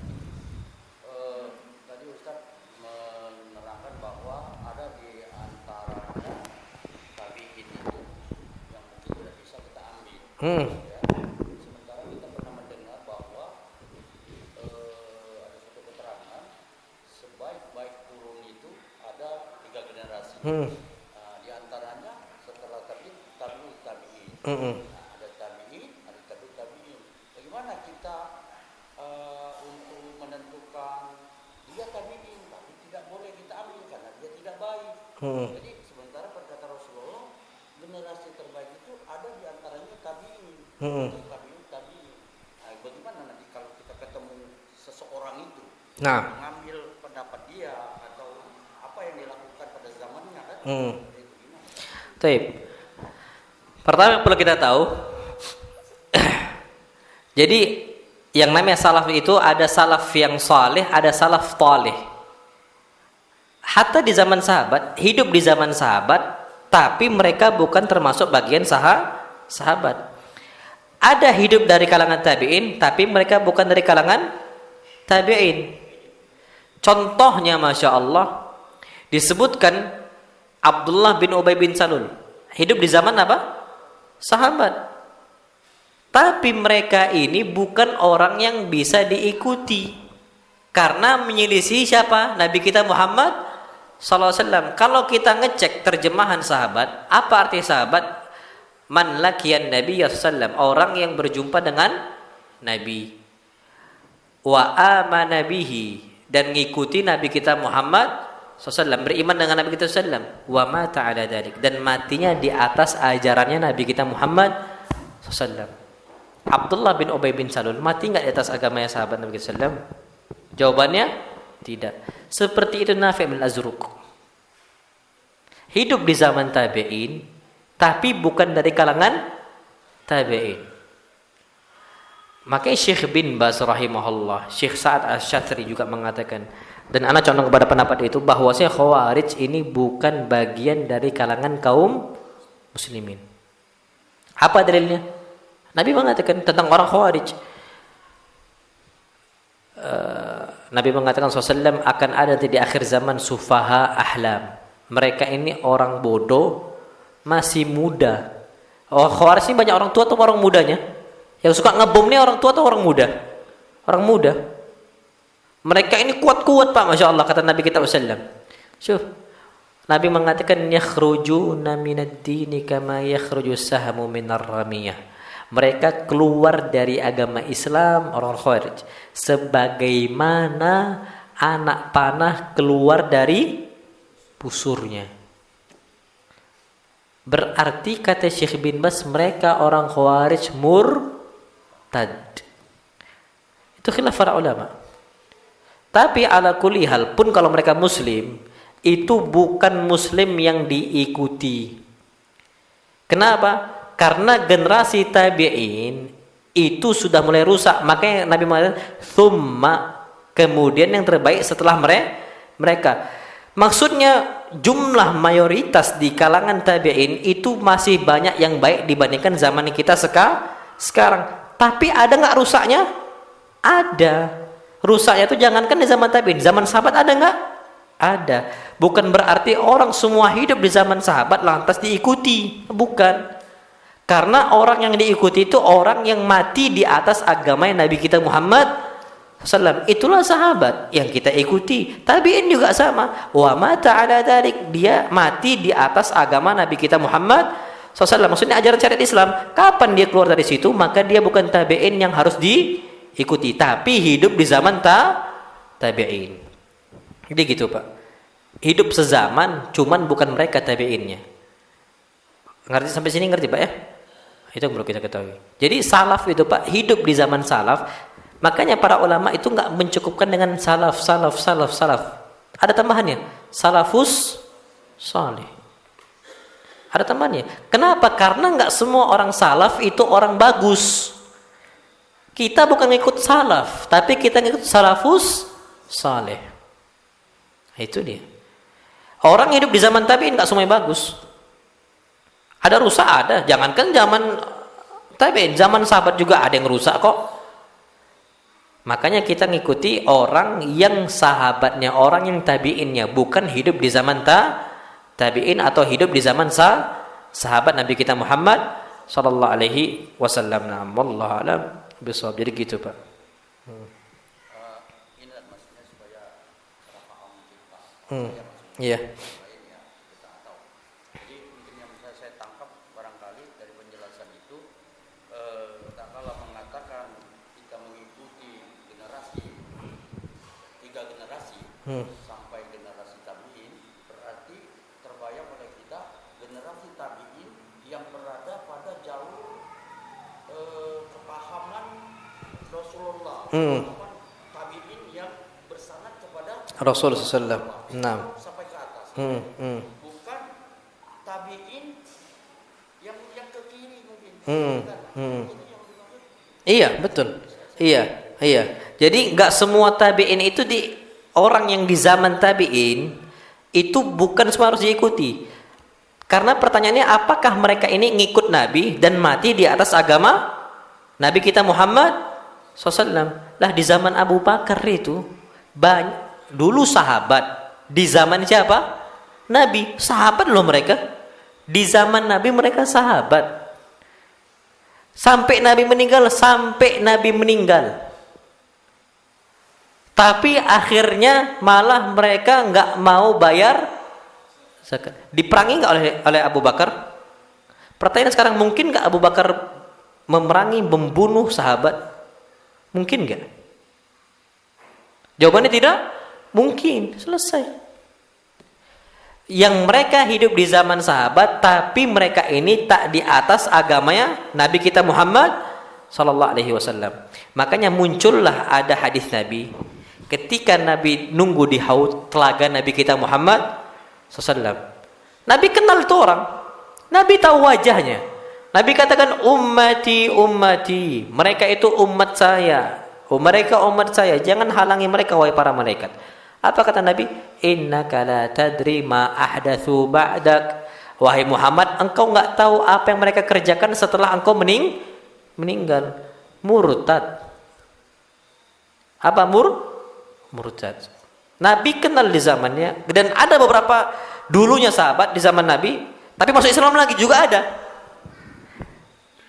tadi Ustaz menerangkan bahwa ada di antaranya tabi'in itu yang mungkin tidak bisa kita ambil. Ya. Sementara kita pernah mendengar bahwa ada satu keterangan sebaik-baik turun itu ada 3 generasi. Di antaranya setelah tabi'in. Ada tabi'in, ada tabi'in. Bagaimana kita untuk menentukan dia tabi'in, tapi tidak boleh kita ambil karena dia tidak baik. Jadi sementara perkata Rasulullah, generasi terbaik itu ada di antaranya tabi'in. Tabi'in. Nah, bagaimana nanti kalau kita ketemu seseorang itu, mengambil pendapat dia atau apa yang dilakukan pada zamannya kan? Itu gimana? Baik. Pertama yang perlu kita tahu, jadi yang namanya salaf itu ada salaf yang saleh, ada salaf taleh. Hatta di zaman sahabat, hidup di zaman sahabat, tapi mereka bukan termasuk bagian sahabat. Ada hidup dari kalangan tabi'in, tapi mereka bukan dari kalangan tabi'in. Contohnya, Masya Allah, disebutkan Abdullah bin Ubay bin Salul. Hidup di zaman apa? Sahabat. Tapi mereka ini bukan orang yang bisa diikuti. Karena menyelisih siapa? Nabi kita Muhammad SAW. Kalau kita ngecek terjemahan sahabat, apa arti sahabat? Man lakiyan Nabi SAW, orang yang berjumpa dengan Nabi. Wa amana bihi, dan ngikuti Nabi kita Muhammad SAW, beriman dengan Nabi kita SAW. Wa mata ala dzalik, dan matinya di atas ajarannya Nabi kita Muhammad SAW. Abdullah bin Ubay bin Salul mati enggak di atas agamanya sahabat Nabi kita SAW? Jawabannya tidak. Seperti itu Nafi' bin Azruq. Hidup di zaman tabi'in, tapi bukan dari kalangan tabi'in. Makanya Syekh bin Baz rahimahullah, Syekh Sa'ad Asy-Syadzili juga mengatakan, dan anak condong kepada pendapat itu, bahwasanya Khawarij ini bukan bagian dari kalangan kaum muslimin. Apa dalilnya? Nabi mengatakan tentang orang Khawarij, Nabi mengatakan SAW, akan ada di akhir zaman sufaha ahlam. Mereka ini orang bodoh, masih muda. Khawarij ini banyak orang tua atau orang mudanya? Yang suka ngebom ini orang tua atau orang muda? Orang muda. Mereka ini kuat-kuat Pak, Masya Allah, kata Nabi kita SAW. Syuh, Nabi mengatakan yakhrujuna minad dini kama yakhruju sahmu minar ramiyah. Mereka keluar dari agama Islam, orang Khawarij, sebagaimana anak panah keluar dari busurnya. Berarti kata Syekh bin Baz, mereka orang Khawarij murtad. Itu khilaf para ulama. Tapi ala kulli hal pun, kalau mereka muslim, itu bukan muslim yang diikuti. Kenapa? Karena generasi tabi'in itu sudah mulai rusak. Makanya Nabi mengatakan thumma, kemudian yang terbaik setelah mereka. Maksudnya jumlah mayoritas di kalangan tabi'in itu masih banyak yang baik dibandingkan zaman kita sekarang. Tapi ada nggak rusaknya? Ada. Rusaknya itu jangankan di zaman tabi'in, zaman sahabat ada nggak? Ada. Bukan berarti orang semua hidup di zaman sahabat lantas diikuti, bukan. Karena orang yang diikuti itu orang yang mati di atas agama Nabi kita Muhammad SAW. Itulah sahabat yang kita ikuti. Tabi'in juga sama. Wa mata ala dzalik, dia mati di atas agama Nabi kita Muhammad SAW. Maksudnya ajaran syariat Islam. Kapan dia keluar dari situ, maka dia bukan tabi'in yang harus diikuti, tapi hidup di zaman tabi'in. Jadi gitu Pak. Hidup sezaman, cuman bukan mereka tabi'innya. Ngerti sampai sini, ngerti Pak ya? Itu yang perlu kita ketahui. Jadi salaf itu Pak, hidup di zaman salaf. Makanya para ulama itu nggak mencukupkan dengan salaf. Ada tambahannya, salafus salih. Ada tambahannya. Kenapa? Karena nggak semua orang salaf itu orang bagus. Kita bukan ngikut salaf, tapi kita ngikut salafus salih. Itu dia. Orang hidup di zaman tabi'in nggak semuanya bagus. Ada rusak ada, jangankan zaman tabi'in, zaman sahabat juga ada yang rusak kok. Makanya kita ngikuti orang yang sahabatnya, orang yang tabi'innya, bukan hidup di zaman tabi'in atau hidup di zaman sahabat Nabi kita Muhammad sallallahu alaihi wasallam. Nah, wallahu alam bisawab. Jadi gitu, Pak. Inilah maksudnya supaya salah paham kita. Iya. Lain ya, kita tahu. Jadi mungkin yang bisa saya tangkap barangkali dari penjelasan itu, tak kalah mengatakan kita mengikuti generasi, 3 generasi sampai generasi tabi'in, berarti terbayang oleh kita generasi tabi'in yang berada pada jalur kepahaman Rasulullah, kepahaman tabi'in yang bersanad kepada Rasul sallallahu alaihi wasallam. sampai ke atas. Bukan tabi'in yang ke kiri mungkin. Iya, betul. Iya. Jadi nggak semua tabi'in itu orang yang di zaman tabi'in itu bukan semua harus diikuti. Karena pertanyaannya, apakah mereka ini ngikut Nabi dan mati di atas agama Nabi kita Muhammad SAW? Lah di zaman Abu Bakar itu dulu sahabat, di zaman siapa? Nabi. Sahabat loh mereka. Di zaman Nabi mereka sahabat. Sampai Nabi meninggal. Tapi akhirnya malah mereka nggak mau bayar zakat. Diperangi nggak oleh Abu Bakar? Pertanyaan sekarang, mungkin nggak Abu Bakar memerangi, membunuh sahabat? Mungkin nggak? Jawabannya tidak mungkin. Selesai. Yang mereka hidup di zaman sahabat, tapi mereka ini tak di atas agamanya Nabi kita Muhammad sallallahu alaihi wasallam. Makanya muncullah ada hadis Nabi ketika Nabi nunggu di haud telaga Nabi kita Muhammad sallallahu. Nabi kenal itu orang. Nabi tahu wajahnya. Nabi katakan ummati, mereka itu umat saya. Mereka umat saya, jangan halangi mereka wahai para malaikat. Apa kata Nabi? Innaka la tadri ma ahdatsu ba'dak. Wahai Muhammad, engkau enggak tahu apa yang mereka kerjakan setelah engkau meninggal. Murtad. Apa murtad? Nabi kenal di zamannya, dan ada beberapa dulunya sahabat di zaman Nabi, tapi masuk Islam lagi juga ada.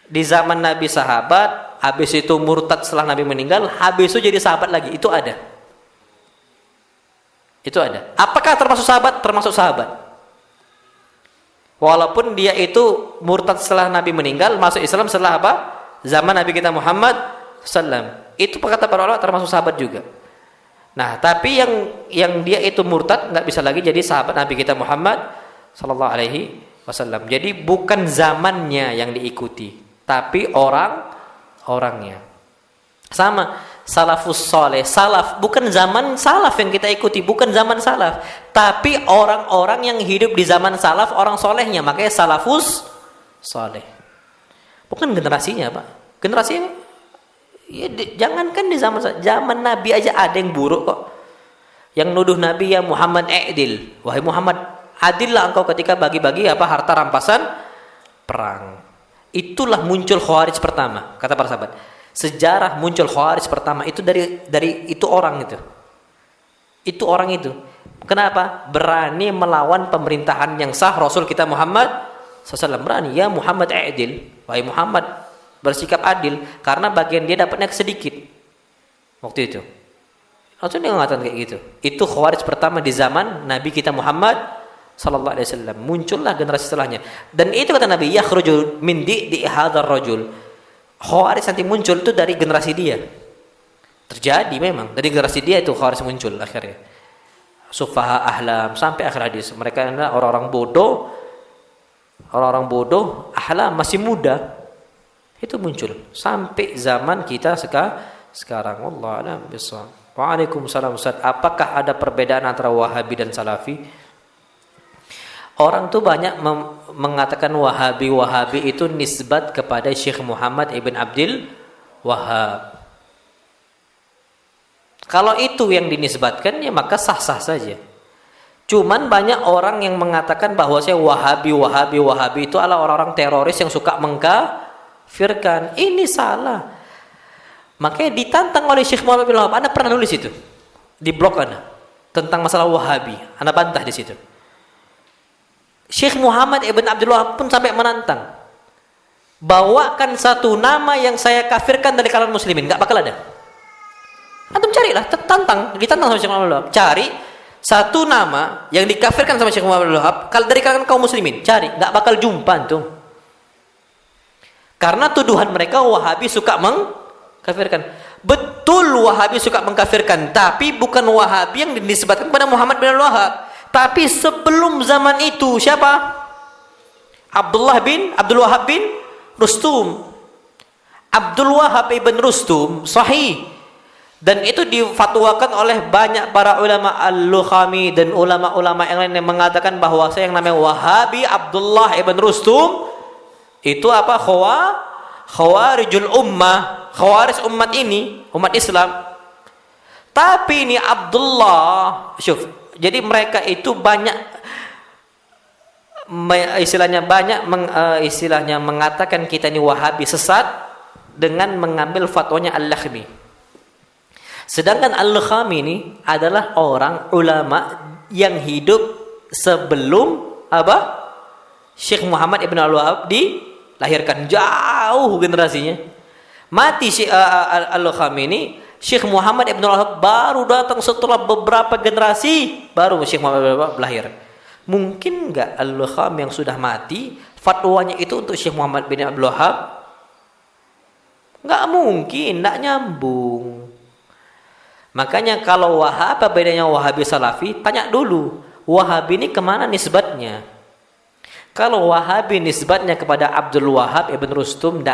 Di zaman Nabi sahabat, habis itu murtad setelah Nabi meninggal, habis itu jadi sahabat lagi. Itu ada. Apakah termasuk sahabat? Termasuk sahabat. Walaupun dia itu murtad setelah Nabi meninggal, masuk Islam setelah apa? Zaman Nabi kita Muhammad sallam. Itu kata para ulama termasuk sahabat juga. Nah, tapi yang dia itu murtad nggak bisa lagi jadi sahabat Nabi kita Muhammad sallallahu alaihi wasallam. Jadi bukan zamannya yang diikuti, tapi orangnya. Sama salafus soleh, salaf bukan zaman salaf yang kita ikuti, bukan zaman salaf, tapi orang-orang yang hidup di zaman salaf, orang solehnya, makanya salafus soleh. Bukan generasinya, Pak. Generasinya ya, jangankan di zaman Nabi aja ada yang buruk kok. Yang nuduh Nabi, ya Muhammad adil. Wahai Muhammad, adillah engkau ketika bagi-bagi harta rampasan perang. Itulah muncul Khawarij pertama, kata para sahabat. Sejarah muncul Khawarij pertama itu dari itu orang itu. Itu orang itu. Kenapa? Berani melawan pemerintahan yang sah Rasul kita Muhammad SAW. Berani, ya Muhammad adil. Wahai Muhammad, bersikap adil, karena bagian dia dapatnya sedikit. Waktu itu. Langsung dia mengatakan kayak gitu. Itu Khawarij pertama di zaman Nabi kita Muhammad sallallahu alaihi wasallam. Muncullah generasi setelahnya. Dan itu kata Nabi, yakhruju min di hadzal rajul. Khawarij nanti muncul itu dari generasi dia. Terjadi memang dari generasi dia itu Khawarij muncul akhirnya. Sufaha ahlam sampai akhir hadis. Mereka adalah orang-orang bodoh, ahlam masih muda. Itu muncul sampai zaman kita sekarang. Wallahu a'lam bishawab. Waalaikumsalam Ustaz. Apakah ada perbedaan antara Wahabi dan Salafi? Orang tuh banyak mengatakan Wahabi itu nisbat kepada Syekh Muhammad ibn Abdul Wahhab. Kalau itu yang dinisbatkan, ya maka sah-sah saja. Cuman banyak orang yang mengatakan bahwa saya Wahabi itu adalah orang-orang teroris yang suka mengkafirkan. Ini salah. Makanya ditantang oleh Syekh Muhammad bin Wahab. Anda pernah nulis itu di blog Anda tentang masalah Wahabi. Anda bantah di situ. Syekh Muhammad ibn Abdul Wahab pun sampai menantang. Bawakan satu nama yang saya kafirkan dari kalangan muslimin, nggak bakal ada. Antum carilah, ditantang sama Syekh Muhammad bin Wahab. Cari satu nama yang dikafirkan sama Syekh Muhammad bin Wahab kalau dari kalangan kaum muslimin, cari, nggak bakal jumpa antum. Karena tuduhan mereka Wahabi suka mengkafirkan. Betul Wahabi suka mengkafirkan, tapi bukan Wahabi yang disebutkan kepada Muhammad bin Wahab. Tapi sebelum zaman itu siapa? Abdul Wahab bin Rustum. Abdul Wahab ibn Rustum sahih. Dan itu difatwakan oleh banyak para ulama al-Lukhami dan ulama-ulama yang lain yang mengatakan bahwa yang namanya Wahabi Abdullah ibn Rustum itu apa? Khawarijul ummah, khawarij umat ini, umat Islam. Tapi ini Abdullah, jadi mereka itu banyak istilahnya mengatakan kita ini Wahabi sesat dengan mengambil fatwanya Al-Lakhmi. Sedangkan Al-Lakhmi ini adalah orang ulama yang hidup sebelum apa? Syekh Muhammad ibn Al-Wahab dilahirkan, jauh generasinya. Mati Syekh Al-Lakhmi ini, Syekh Muhammad ibn Al-Wahab baru datang setelah beberapa generasi, baru Syekh Muhammad ibn Al-Wahab lahir. Mungkin enggak Al-Lakhmi yang sudah mati fatwanya itu untuk Syekh Muhammad bin Abdul Wahab? Enggak mungkin, enggak nyambung. Makanya kalau Wahhab apa bedanya Wahabi Salafi? Tanya dulu, Wahabi ini kemana nisbatnya? Kalau Wahabi nisbatnya kepada Abdul Wahab ibn Rustum,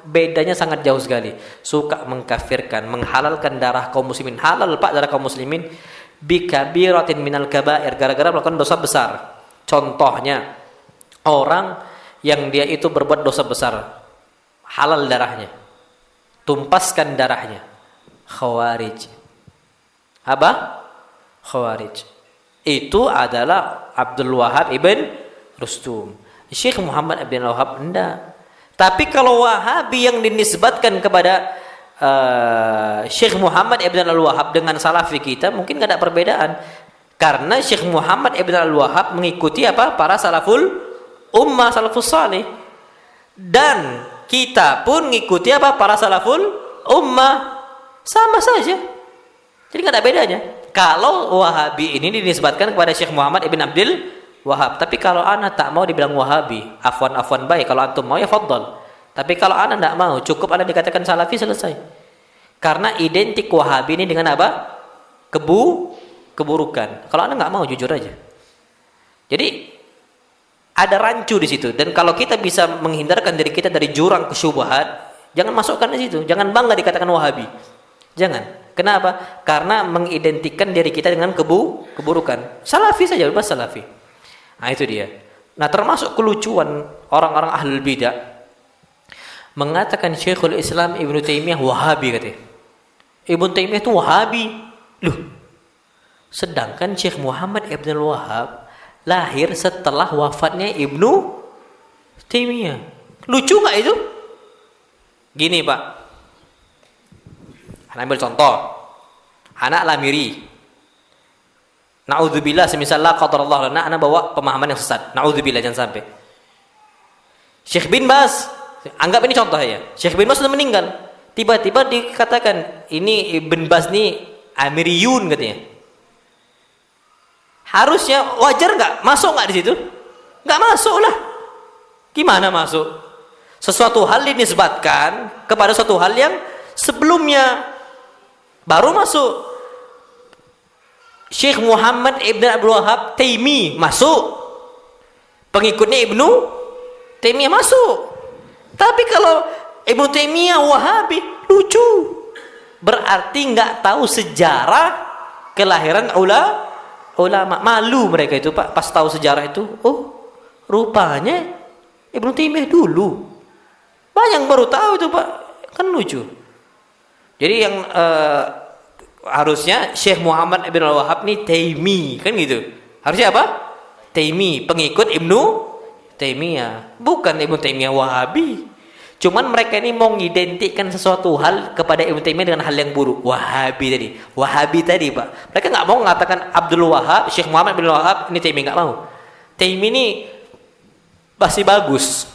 bedanya sangat jauh sekali. Suka mengkafirkan, menghalalkan darah kaum muslimin. Halal pak darah kaum muslimin bikabiratin minal kabair, gara-gara melakukan dosa besar. Contohnya orang yang dia itu berbuat dosa besar, halal darahnya, tumpaskan darahnya. Khawarij. Apa? Khawarij. Itu adalah Abdul Wahab ibn Rustum. Syekh Muhammad ibn Wahab enggak. Tapi kalau Wahabi yang dinisbatkan kepada Syekh Muhammad ibn Al-Wahab dengan Salafi kita mungkin enggak ada perbedaan. Karena Syekh Muhammad ibn Al-Wahab mengikuti apa? Para salaful ummah, salafus salih. Dan kita pun mengikuti apa? Para salaful ummah. Sama saja. Jadi nggak ada bedanya. Kalau Wahabi ini dinisbatkan kepada Syekh Muhammad ibn Abdul Wahab. Tapi kalau ana tak mau dibilang Wahabi, afwan baik. Kalau antum mau ya faddal. Tapi kalau ana tidak mau, cukup ana dikatakan Salafi, selesai. Karena identik Wahabi ini dengan apa? Keburukan. Kalau ana nggak mau, jujur aja. Jadi ada rancu di situ. Dan kalau kita bisa menghindarkan diri kita dari jurang kesyubhat, jangan masukkan di situ. Jangan bangga dikatakan Wahabi. Jangan. Kenapa? Karena mengidentikan diri kita dengan keburukan. Salafi saja, bebas Salafi. Nah itu dia. Nah termasuk kelucuan orang-orang ahlul bidah mengatakan Syekhul Islam Ibnu Taimiyah Wahabi katanya. Ibnu Taimiyah itu Wahabi. Loh. Sedangkan Syekh Muhammad Ibn Wahab lahir setelah wafatnya Ibnu Taimiyah. Lucu nggak itu? Gini Pak. Ambil contoh, anak Lamiri. Na'udzubillah, semisal la qadarallah lana, anak bawa pemahaman yang sesat. Na'udzubillah, jangan sampai. Syekh bin Baz, anggap ini contoh ya. Syekh bin Baz sudah meninggal. Tiba-tiba dikatakan, ini Ibn Baz ini Amiriyun katanya. Harusnya wajar nggak? Masuk nggak di situ? Nggak masuk lah. Gimana masuk? Sesuatu hal dinisbatkan kepada suatu hal yang sebelumnya. Baru masuk. Syekh Muhammad ibn Abdul Wahab Taimi masuk. Pengikutnya Ibnu Taimiyah masuk. Tapi kalau Ibnu Taimiyah Wahabi, lucu. Berarti nggak tahu sejarah kelahiran ulama. Malu mereka itu Pak pas tahu sejarah itu. Oh, rupanya Ibnu Taimiyah dulu. Banyak baru tahu itu Pak. Kan lucu. Jadi yang harusnya Syekh Muhammad ibn Al-Wahhab ini Taimi, kan gitu. Harusnya apa? Taimi, pengikut Ibnu Taimiyah. Bukan Ibnu Taimiyah Wahabi. Cuman mereka ini mau mengidentikan sesuatu hal kepada Ibnu Taimiyah dengan hal yang buruk. Wahabi tadi, Pak. Mereka nggak mau mengatakan Abdul Wahab, Syekh Muhammad bin Wahab, ini Taimiyah, nggak mau. Taimiyah ini masih bagus.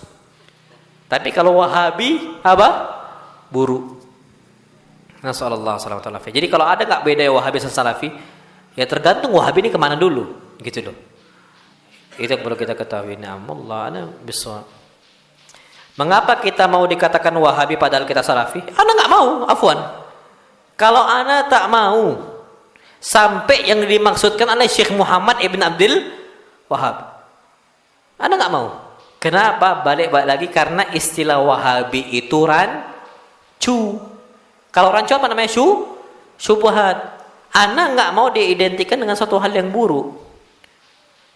Tapi kalau Wahabi apa? Buruk. Nasallallahu alaihi wasallam. Jadi kalau ada nggak beda Wahabi sama Salafi, ya tergantung Wahabi ini kemana dulu, gitu loh. Itu yang perlu kita ketahui. Na'amullah ana bisawab. Mengapa kita mau dikatakan Wahabi padahal kita Salafi? Ana nggak mau, afwan. Kalau ana tak mau sampai yang dimaksudkan oleh Syekh Muhammad ibn Abdul Wahab, ana nggak mau. Kenapa? Balik lagi karena istilah Wahabi itu rancu. Kalau rancu apa namanya? Syubhat. Ana nggak mau diidentikan dengan suatu hal yang buruk.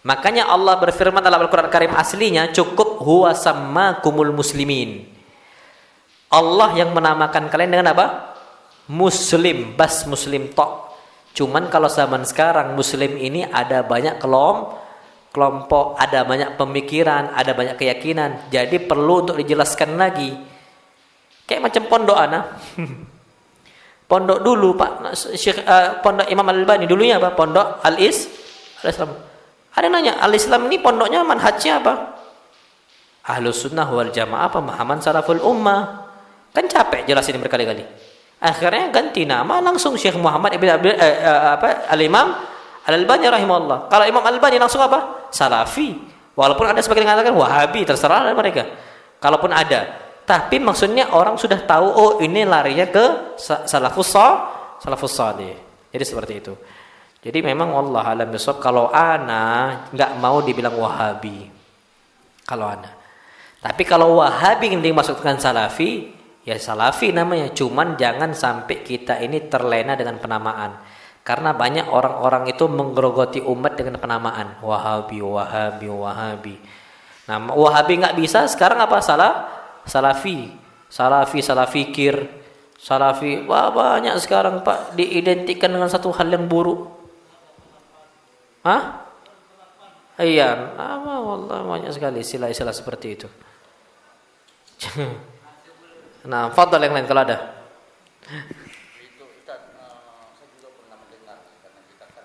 Makanya Allah berfirman dalam Al-Quran Karim aslinya cukup huwa sammakumul muslimin. Allah yang menamakan kalian dengan apa? Muslim, bas muslim tok. Cuman kalau zaman sekarang muslim ini ada banyak kelompok, ada banyak pemikiran, ada banyak keyakinan. Jadi perlu untuk dijelaskan lagi. Kayak macam pondok ana. Pondok dulu Pak Syekh, pondok Imam Al-Albani dulunya apa? Pondok Al-Islam. Ada nanya, Al-Islam ini pondoknya manhajnya apa? Ahlus Sunnah wal Jamaah pemahaman salaful ummah. Kan capek jelasin berkali-kali. Akhirnya ganti nama langsung Syekh Muhammad ibn Al-Imam Al-Albani rahimahullah. Kalau Imam Al-Albani langsung apa? Salafi. Walaupun ada sebagian yang mengatakan Wahabi, terserah mereka. Kalaupun ada. Tapi maksudnya orang sudah tahu, oh ini larinya ke salafus salih. Jadi seperti itu. Jadi memang Allah alam bisawab, kalau ana nggak mau dibilang Wahabi. Kalau ana. Tapi kalau Wahabi yang dimaksudkan Salafi, ya Salafi namanya. Cuman jangan sampai kita ini terlena dengan penamaan. Karena banyak orang-orang itu menggerogoti umat dengan penamaan. Wahabi. Nah, Wahabi nggak bisa, sekarang apa? Salafi, Salafikir, Salafi. Wah, banyak sekarang Pak diidentikan dengan satu hal yang buruk. Hah? Iya, wallah banyak sekali istilah-istilah seperti itu. Nah, fadhal yang lain kalau ada. Itu Ustaz, saya juga pernah mendengar karena kita kan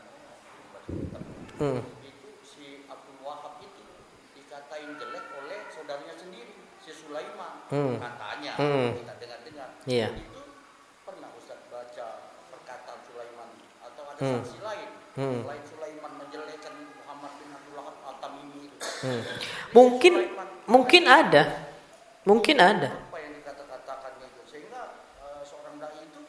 itu si Abdul Wahab itu dikatain jelek oleh saudaranya sendiri, si Sulaiman. Katanya kita dengar-dengar. Iya. Itu pernah Ustaz baca perkataan Sulaiman atau ada saksi lain selain Sulaiman menjelekkan Muhammad bin Abdul Wahab At-Tamimi itu. Mungkin ada. Apa yang dikatakan itu sehingga seorang dai itu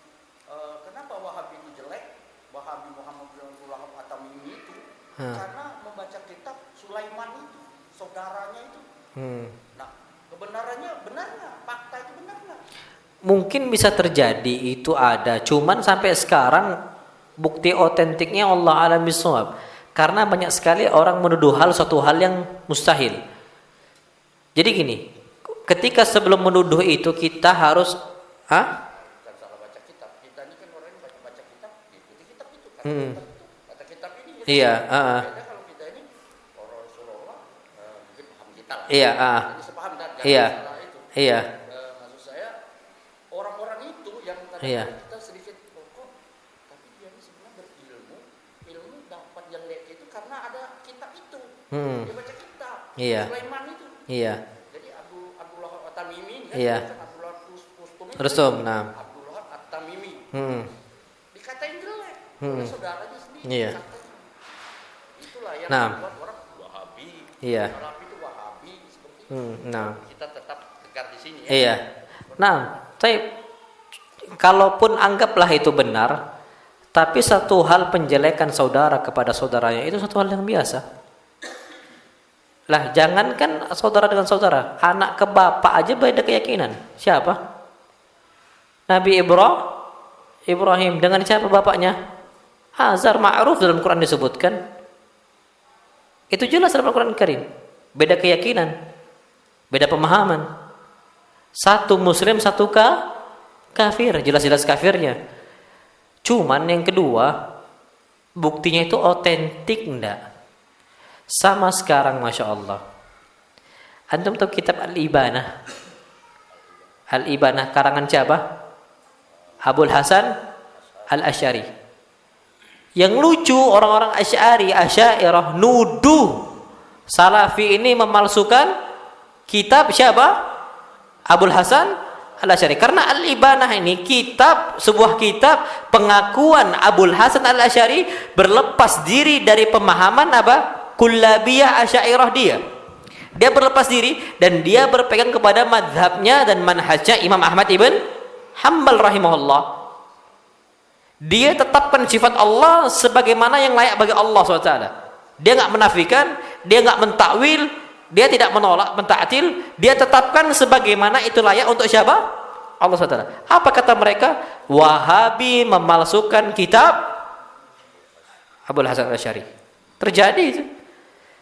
kenapa Wahabi itu jelek, Wahabi Muhammad bin Abdul Wahab At-Tamimi itu karena membaca kitab Sulaiman itu saudaranya itu. Nah, kebenarannya benarnya, fakta itu benarnya. Mungkin bisa terjadi itu ada, cuman sampai sekarang bukti otentiknya Allah alam bisawab. Karena banyak sekali orang menuduh suatu hal yang mustahil. Jadi gini, ketika sebelum menuduh itu kita harus Bukan salah baca kitab. Kita ini kan orang yang baca kitab, ikuti kitab itu kan. Kata kitab ini. Iya, Beda kalau kita ini orang Rasulullah mungkin paham kita lah. Iya, Jadi sepaham dan iya. salah itu. Iya. Maksud saya orang-orang itu yang kadang Iya. kita sedikit kok tapi dia ini sebenarnya berilmu dapat jelek itu karena ada kitab itu. Dia baca kitab. Iya. Sulaiman itu. Iya. Jadi Abdullah At-Tamimi kan Iya. Abdullah Rustum itu. Rustum, nah. Abdullah At-Tamimi. Dikatain jelek oleh saudaranya sendiri. Iya. Katanya. Itulah yang Nah. membuat orang Wahabi. Iya. Salafi itu Wahabi seperti itu. Nah. Kita tetap tegar di sini ya. Iya. Nah, kalaupun anggaplah itu benar, tapi satu hal penjelekan saudara kepada saudaranya itu satu hal yang biasa. Lah, jangankan saudara dengan saudara, anak ke bapak aja beda keyakinan. Siapa? Nabi Ibrahim dengan siapa bapaknya? Azar, ma'ruf dalam Quran disebutkan. Itu jelas dalam Al-Quran Karim. Beda keyakinan, beda pemahaman. Satu muslim, satu kafir, jelas-jelas kafirnya. Cuman yang kedua, buktinya itu otentik enggak? Sama sekarang Masya Allah. Antum tahu kitab Al-Ibanah? Al-Ibanah karangan siapa? Abul Hasan Al-Asy'ari. Yang lucu orang-orang Asy'ariyah nuduh Salafi ini memalsukan kitab siapa? Abul Hasan Al-Asy'ari. Karena Al-Ibanah ini sebuah kitab pengakuan Abul Hasan Al-Asy'ari berlepas diri dari pemahaman apa? Kullabiyah Asy'ariyah dia. Dia berlepas diri dan dia berpegang kepada madhabnya dan manhajnya Imam Ahmad ibn Hanbal rahimahullah. Dia tetapkan sifat Allah sebagaimana yang layak bagi Allah SWT. Dia nggak menafikan, dia nggak mentakwil, dia tidak menolak, mentaktil. Dia tetapkan sebagaimana itu layak untuk siapa? Allah SWT. Apa kata mereka? Wahabi memalsukan kitab Abul Hasan Al-Asy'ari. Terjadi itu.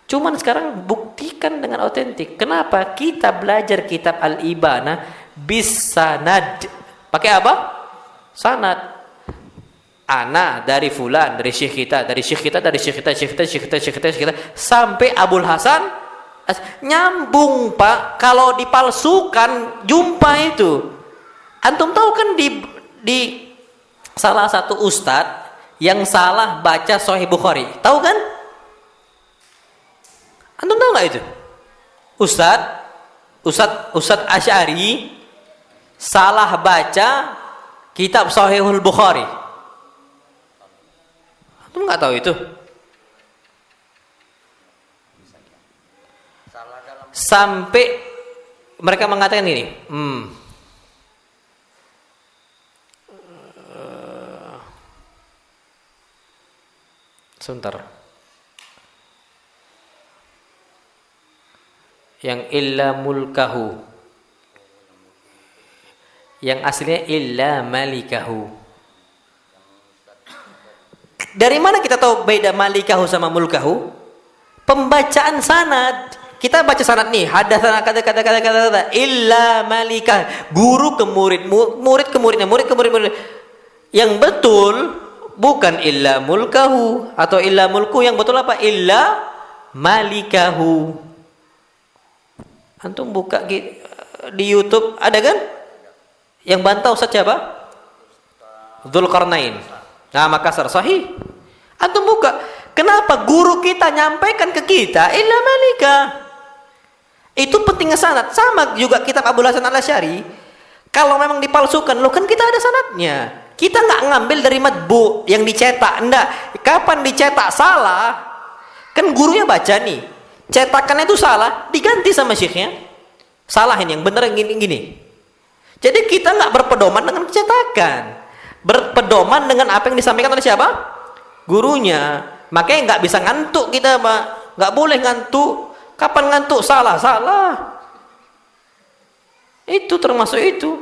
Cuman sekarang buktikan dengan otentik. Kenapa? Kita belajar kitab Al-Ibanah bisanad. Pakai apa? Sanad. Ana dari fulan, dari syekh kita, dari syekh kita, dari syekh kita, syekh kita, syekh kita, syekh kita, syekh kita, sampai Abul Hasan. Nyambung, Pak. Kalau dipalsukan jumpa itu. Antum tahu kan di salah satu ustadz yang salah baca Sahih Bukhari. Tahu kan? Antum tahu nggak itu? Ustadz Asy'ari salah baca kitab Sahihul Bukhari. Antum nggak tahu itu? Sampai mereka mengatakan ini, sebentar. Yang illa mulkahu, yang aslinya illa malikahu. Dari mana kita tahu beda malikahu sama mulkahu? Pembacaan sanad. Kita baca sanad nih, hadatsana kata illa malikah, guru ke murid, murid ke muridnya, murid ke murid. Yang betul bukan illa mulkahu atau illa mulku, yang betul apa? Illa malikahu. Antum buka di YouTube ada kan? Yang bantah Ustaz siapa? Dzulqarnain. Nah, Makassar sahih. Antum buka. Kenapa guru kita nyampaikan ke kita illa malika? Itu pentingnya sanad. Sama juga kitab Abul Hasan Al-Asy'ari. Kalau memang dipalsukan, loh kan kita ada sanadnya. Kita nggak ngambil dari matbu yang dicetak. Enggak. Kapan dicetak salah? Kan gurunya baca nih. Cetakannya itu salah, diganti sama syekhnya. Salahin yang bener yang gini. Jadi kita nggak berpedoman dengan cetakan, berpedoman dengan apa yang disampaikan oleh siapa? Gurunya. Makanya nggak bisa ngantuk kita, Pak. Nggak boleh ngantuk. Kapan ngantuk? Salah. Itu termasuk itu.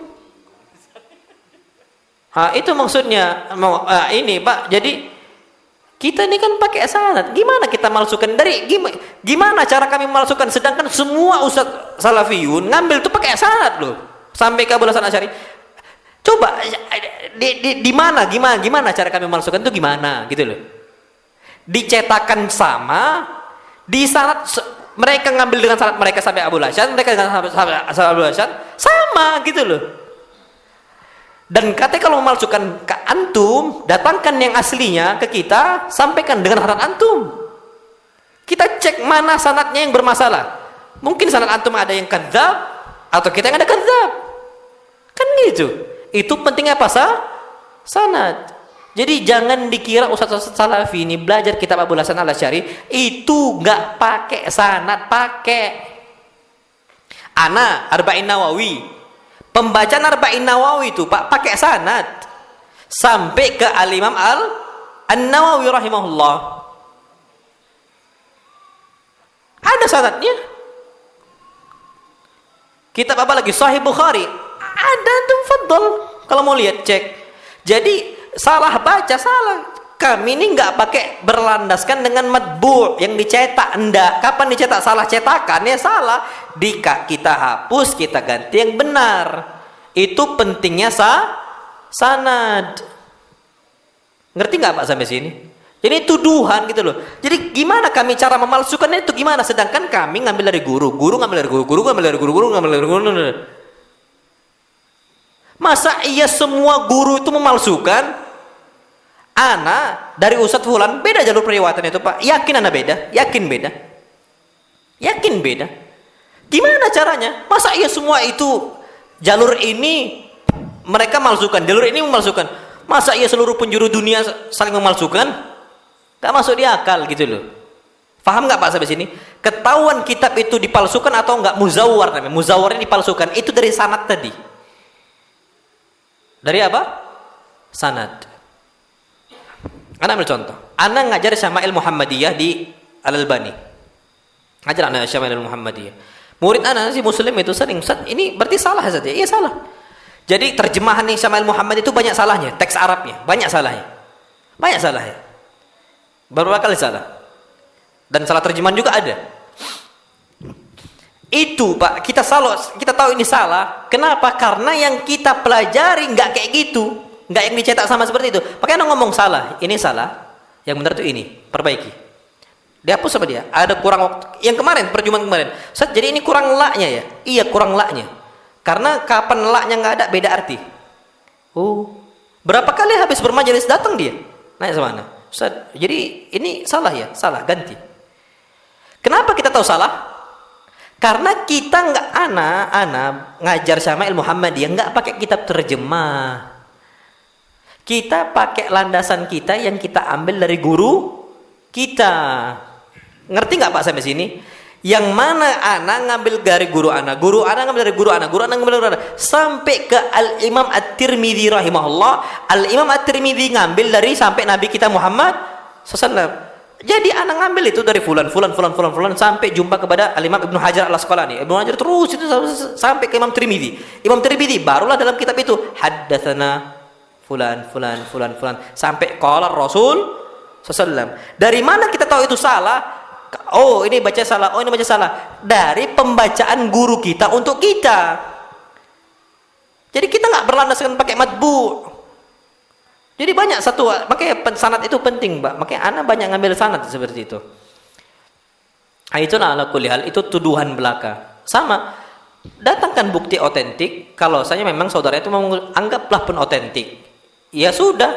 Itu maksudnya. Ini Pak. Jadi kita ini kan pakai sanad. Gimana kita malsukan dari gimana cara kami malsukan? Sedangkan semua ustaz salafiyun ngambil itu pakai sanad loh. Sampai ke Abul Hasan Asy'ari. Coba di mana gimana cara kami malsukan itu gimana gitu loh. Dicetakan sama, di sanad mereka ngambil dengan sanad mereka sampai Abul Hasan, mereka dengan sampai Abul Hasan sama gitu loh. Dan katanya kalau memalsukan ke antum, datangkan yang aslinya ke kita, sampaikan dengan sanad antum. Kita cek mana sanadnya yang bermasalah. Mungkin sanad antum ada yang kadzab atau kita yang ada kadzab. Kan gitu. Itu pentingnya apa? Sanad. Jadi jangan dikira ustaz salafi ini belajar kitab Abul Hasan Al-Asy'ari itu enggak pakai sanad, pakai. Ana Arba'in Nawawi. Pembacaan Arba'in Nawawi itu Pak pakai sanad sampai ke Al-Imam An-Nawawi rahimahullah. Ada sanadnya. Kitab apa lagi? Sahih Bukhari. Ada, antum fadhol kalau mau lihat cek. Jadi salah baca salah. Kami ini nggak pakai berlandaskan dengan matbu' yang dicetak, enggak. Kapan dicetak salah cetakan ya salah. Kita hapus, kita ganti yang benar. Itu pentingnya sanad. Ngerti nggak Pak sampai sini? Jadi tuduhan gitu loh. Jadi gimana kami cara memalsukannya itu gimana? Sedangkan kami ngambil dari guru, guru ngambil dari guru, guru ngambil dari guru, guru ngambil dari guru. Masa iya semua guru itu memalsukan? Ana dari Ustadz Fulan beda jalur periwatan itu Pak. Yakin Ana beda? Yakin beda? Yakin beda? Gimana caranya? Masa iya semua itu jalur ini mereka malsukan, jalur ini memalsukan? Masa iya seluruh penjuru dunia saling memalsukan? Gak masuk di akal gitu loh. Paham nggak Pak sampai sini? Ketahuan kitab itu dipalsukan atau enggak, muzawwar namanya. Muzawwarnya dipalsukan. Itu dari sanad tadi. Dari apa? Sanad. Ana ambil contoh. Ana ngajar Syama'il Muhammadiyah di Al-Albani. Ngajar ana Syama'il Muhammadiyah. Murid ana si Muslim itu sering, Ustaz, ini berarti salah saja. Iya salah. Jadi terjemahan nih Syama'il Muhammad itu banyak salahnya, teks Arabnya banyak salahnya. Banyak salahnya. Berapa kali salah? Dan salah terjemahan juga ada. Itu Pak, kita tahu ini salah. Kenapa? Karena yang kita pelajari nggak kayak gitu, nggak yang dicetak sama seperti itu. Makanya ngomong salah, ini salah. Yang benar itu ini, perbaiki. Dihapus sama dia. Ada kurang waktu. Yang kemarin, perjumpaan kemarin. Ustaz, jadi ini kurang laknya ya? Iya, kurang laknya. Karena kapan laknya nggak ada, beda arti. Oh, berapa kali habis bermajelis datang dia? Nanya sama ana. Ustaz, jadi ini salah ya? Salah, ganti. Kenapa kita tahu salah? Karena kita nggak ngajar Syama'il Muhammadiyah nggak pakai kitab terjemah. Kita pakai landasan kita yang kita ambil dari guru kita. Ngerti nggak Pak sampai sini? Yang mana ana ngambil dari guru ana ngambil dari guru ana, guru ana ngambil dari guru ana, sampai ke Al-Imam At-Tirmidzi rahimahullah. Al-Imam At-Tirmidzi ngambil dari sampai Nabi kita Muhammad SAW. Jadi ana ngambil itu dari fulan sampai jumpa kepada Al-Imam Ibnu Hajar Al-Asqalani. Ibnu Hajar terus itu sampai ke Imam Tirmidzi. Imam Tirmidzi barulah dalam kitab itu haddatsana fulan sampai qala Rasul SAW. Dari mana kita tahu itu salah? Oh ini baca salah, oh ini baca salah. Dari pembacaan guru kita untuk kita. Jadi kita nggak berlandaskan pakai matbu. Jadi banyak satu, makanya sanad itu penting Pak. Makanya ana banyak ngambil sanad seperti itu. Nah, itulah ala kulli hal, itu tuduhan belaka. Sama, datangkan bukti otentik. Kalau saya memang saudara itu anggaplah pun otentik. Ya sudah.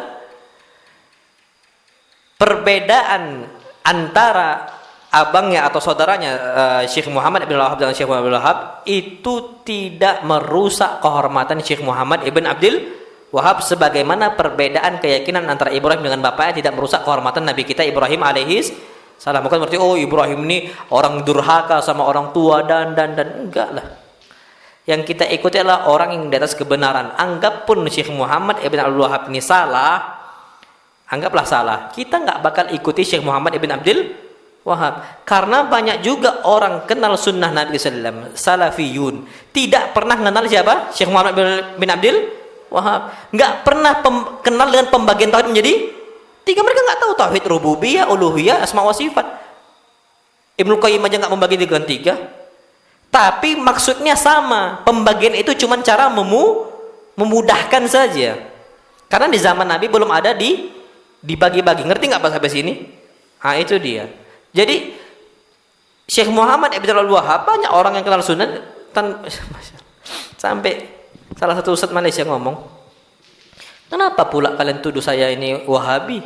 Perbedaan antara abangnya atau saudaranya Syekh Muhammad Ibn Wahab dan Syekh Muhammad Ibn Wahab itu tidak merusak kehormatan Syekh Muhammad Ibn Abdul Wahab, sebagaimana perbedaan keyakinan antara Ibrahim dengan bapaknya tidak merusak kehormatan Nabi kita Ibrahim alaihis salam. Bukan berarti oh Ibrahim ini orang durhaka sama orang tua dan enggak lah. Yang kita ikuti adalah orang yang di atas kebenaran. Anggap pun Syekh Muhammad Ibn Abdul Wahab ini salah, anggaplah salah. Kita nggak bakal ikuti Syekh Muhammad Ibn Abdul Wahab, karena banyak juga orang kenal sunnah Nabi SAW, salafiyun, tidak pernah kenal siapa? Syekh Muhammad bin Abdul Wahab. Nggak pernah kenal dengan pembagian tauhid menjadi tiga. Mereka nggak tahu tauhid rububiyah, uluhiyah, asma wa sifat. Ibnu Qayyim aja nggak membagi dengan tiga. Tapi maksudnya sama. Pembagian itu cuma cara memudahkan saja. Karena di zaman Nabi belum ada dibagi-bagi. Ngerti nggak pas sampai sini? Ah itu dia. Jadi Syekh Muhammad Ibn Abdul Wahab, banyak orang yang kenal sunnah sampai salah satu ustadz Malaysia ngomong, kenapa pula kalian tuduh saya ini Wahabi?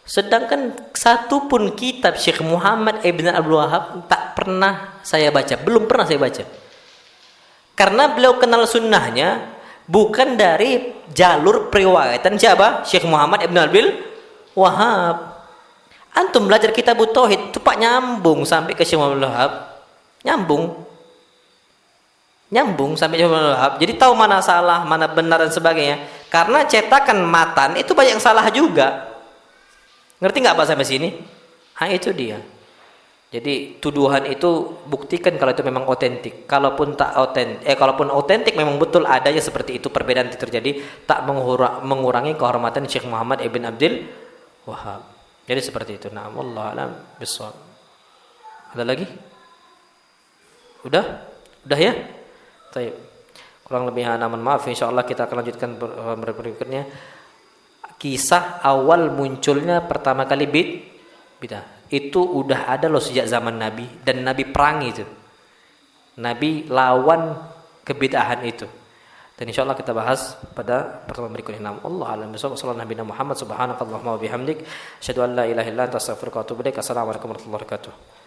Sedangkan satu pun kitab Syekh Muhammad Ibn Abdul Wahab tak pernah saya baca, belum pernah saya baca. Karena beliau kenal sunnahnya bukan dari jalur periwayatan siapa? Syekh Muhammad Ibn Abdul Wahab. Antum belajar kitab tauhid itu Pak nyambung sampai ke Syekh Muhammad Ibn Wahab, nyambung sampai Syekh Muhammad Ibn Wahab. Jadi tahu mana salah, mana benar dan sebagainya. Karena cetakan matan itu banyak yang salah juga. Ngerti nggak Pak sampai sini? Ah itu dia. Jadi tuduhan itu buktikan kalau itu memang otentik. Kalaupun otentik memang betul adanya seperti itu, perbedaan itu terjadi, tak mengurangi kehormatan Syekh Muhammad Ibn Abdul Wahab. Jadi seperti itu. Nah, wallahu a'lam bishawab. Ada lagi? Udah ya? Baik. Kurang lebih mohon maaf. Insyaallah kita akan lanjutkan berikutnya. kisah awal munculnya pertama kali bidah. Itu udah ada loh sejak zaman Nabi, dan Nabi perangi itu. Nabi lawan kebid'ahan itu. Dan insya Allah kita bahas pada pertemuan berikutnya. Allah alam bisawab. Sallallahu Nabi Muhammad subhanakallahumma wa bihamdik asyhadu an la ilaha illa anta astaghfiruka wa atubu ilaik. Assalamualaikum warahmatullahi wabarakatuh.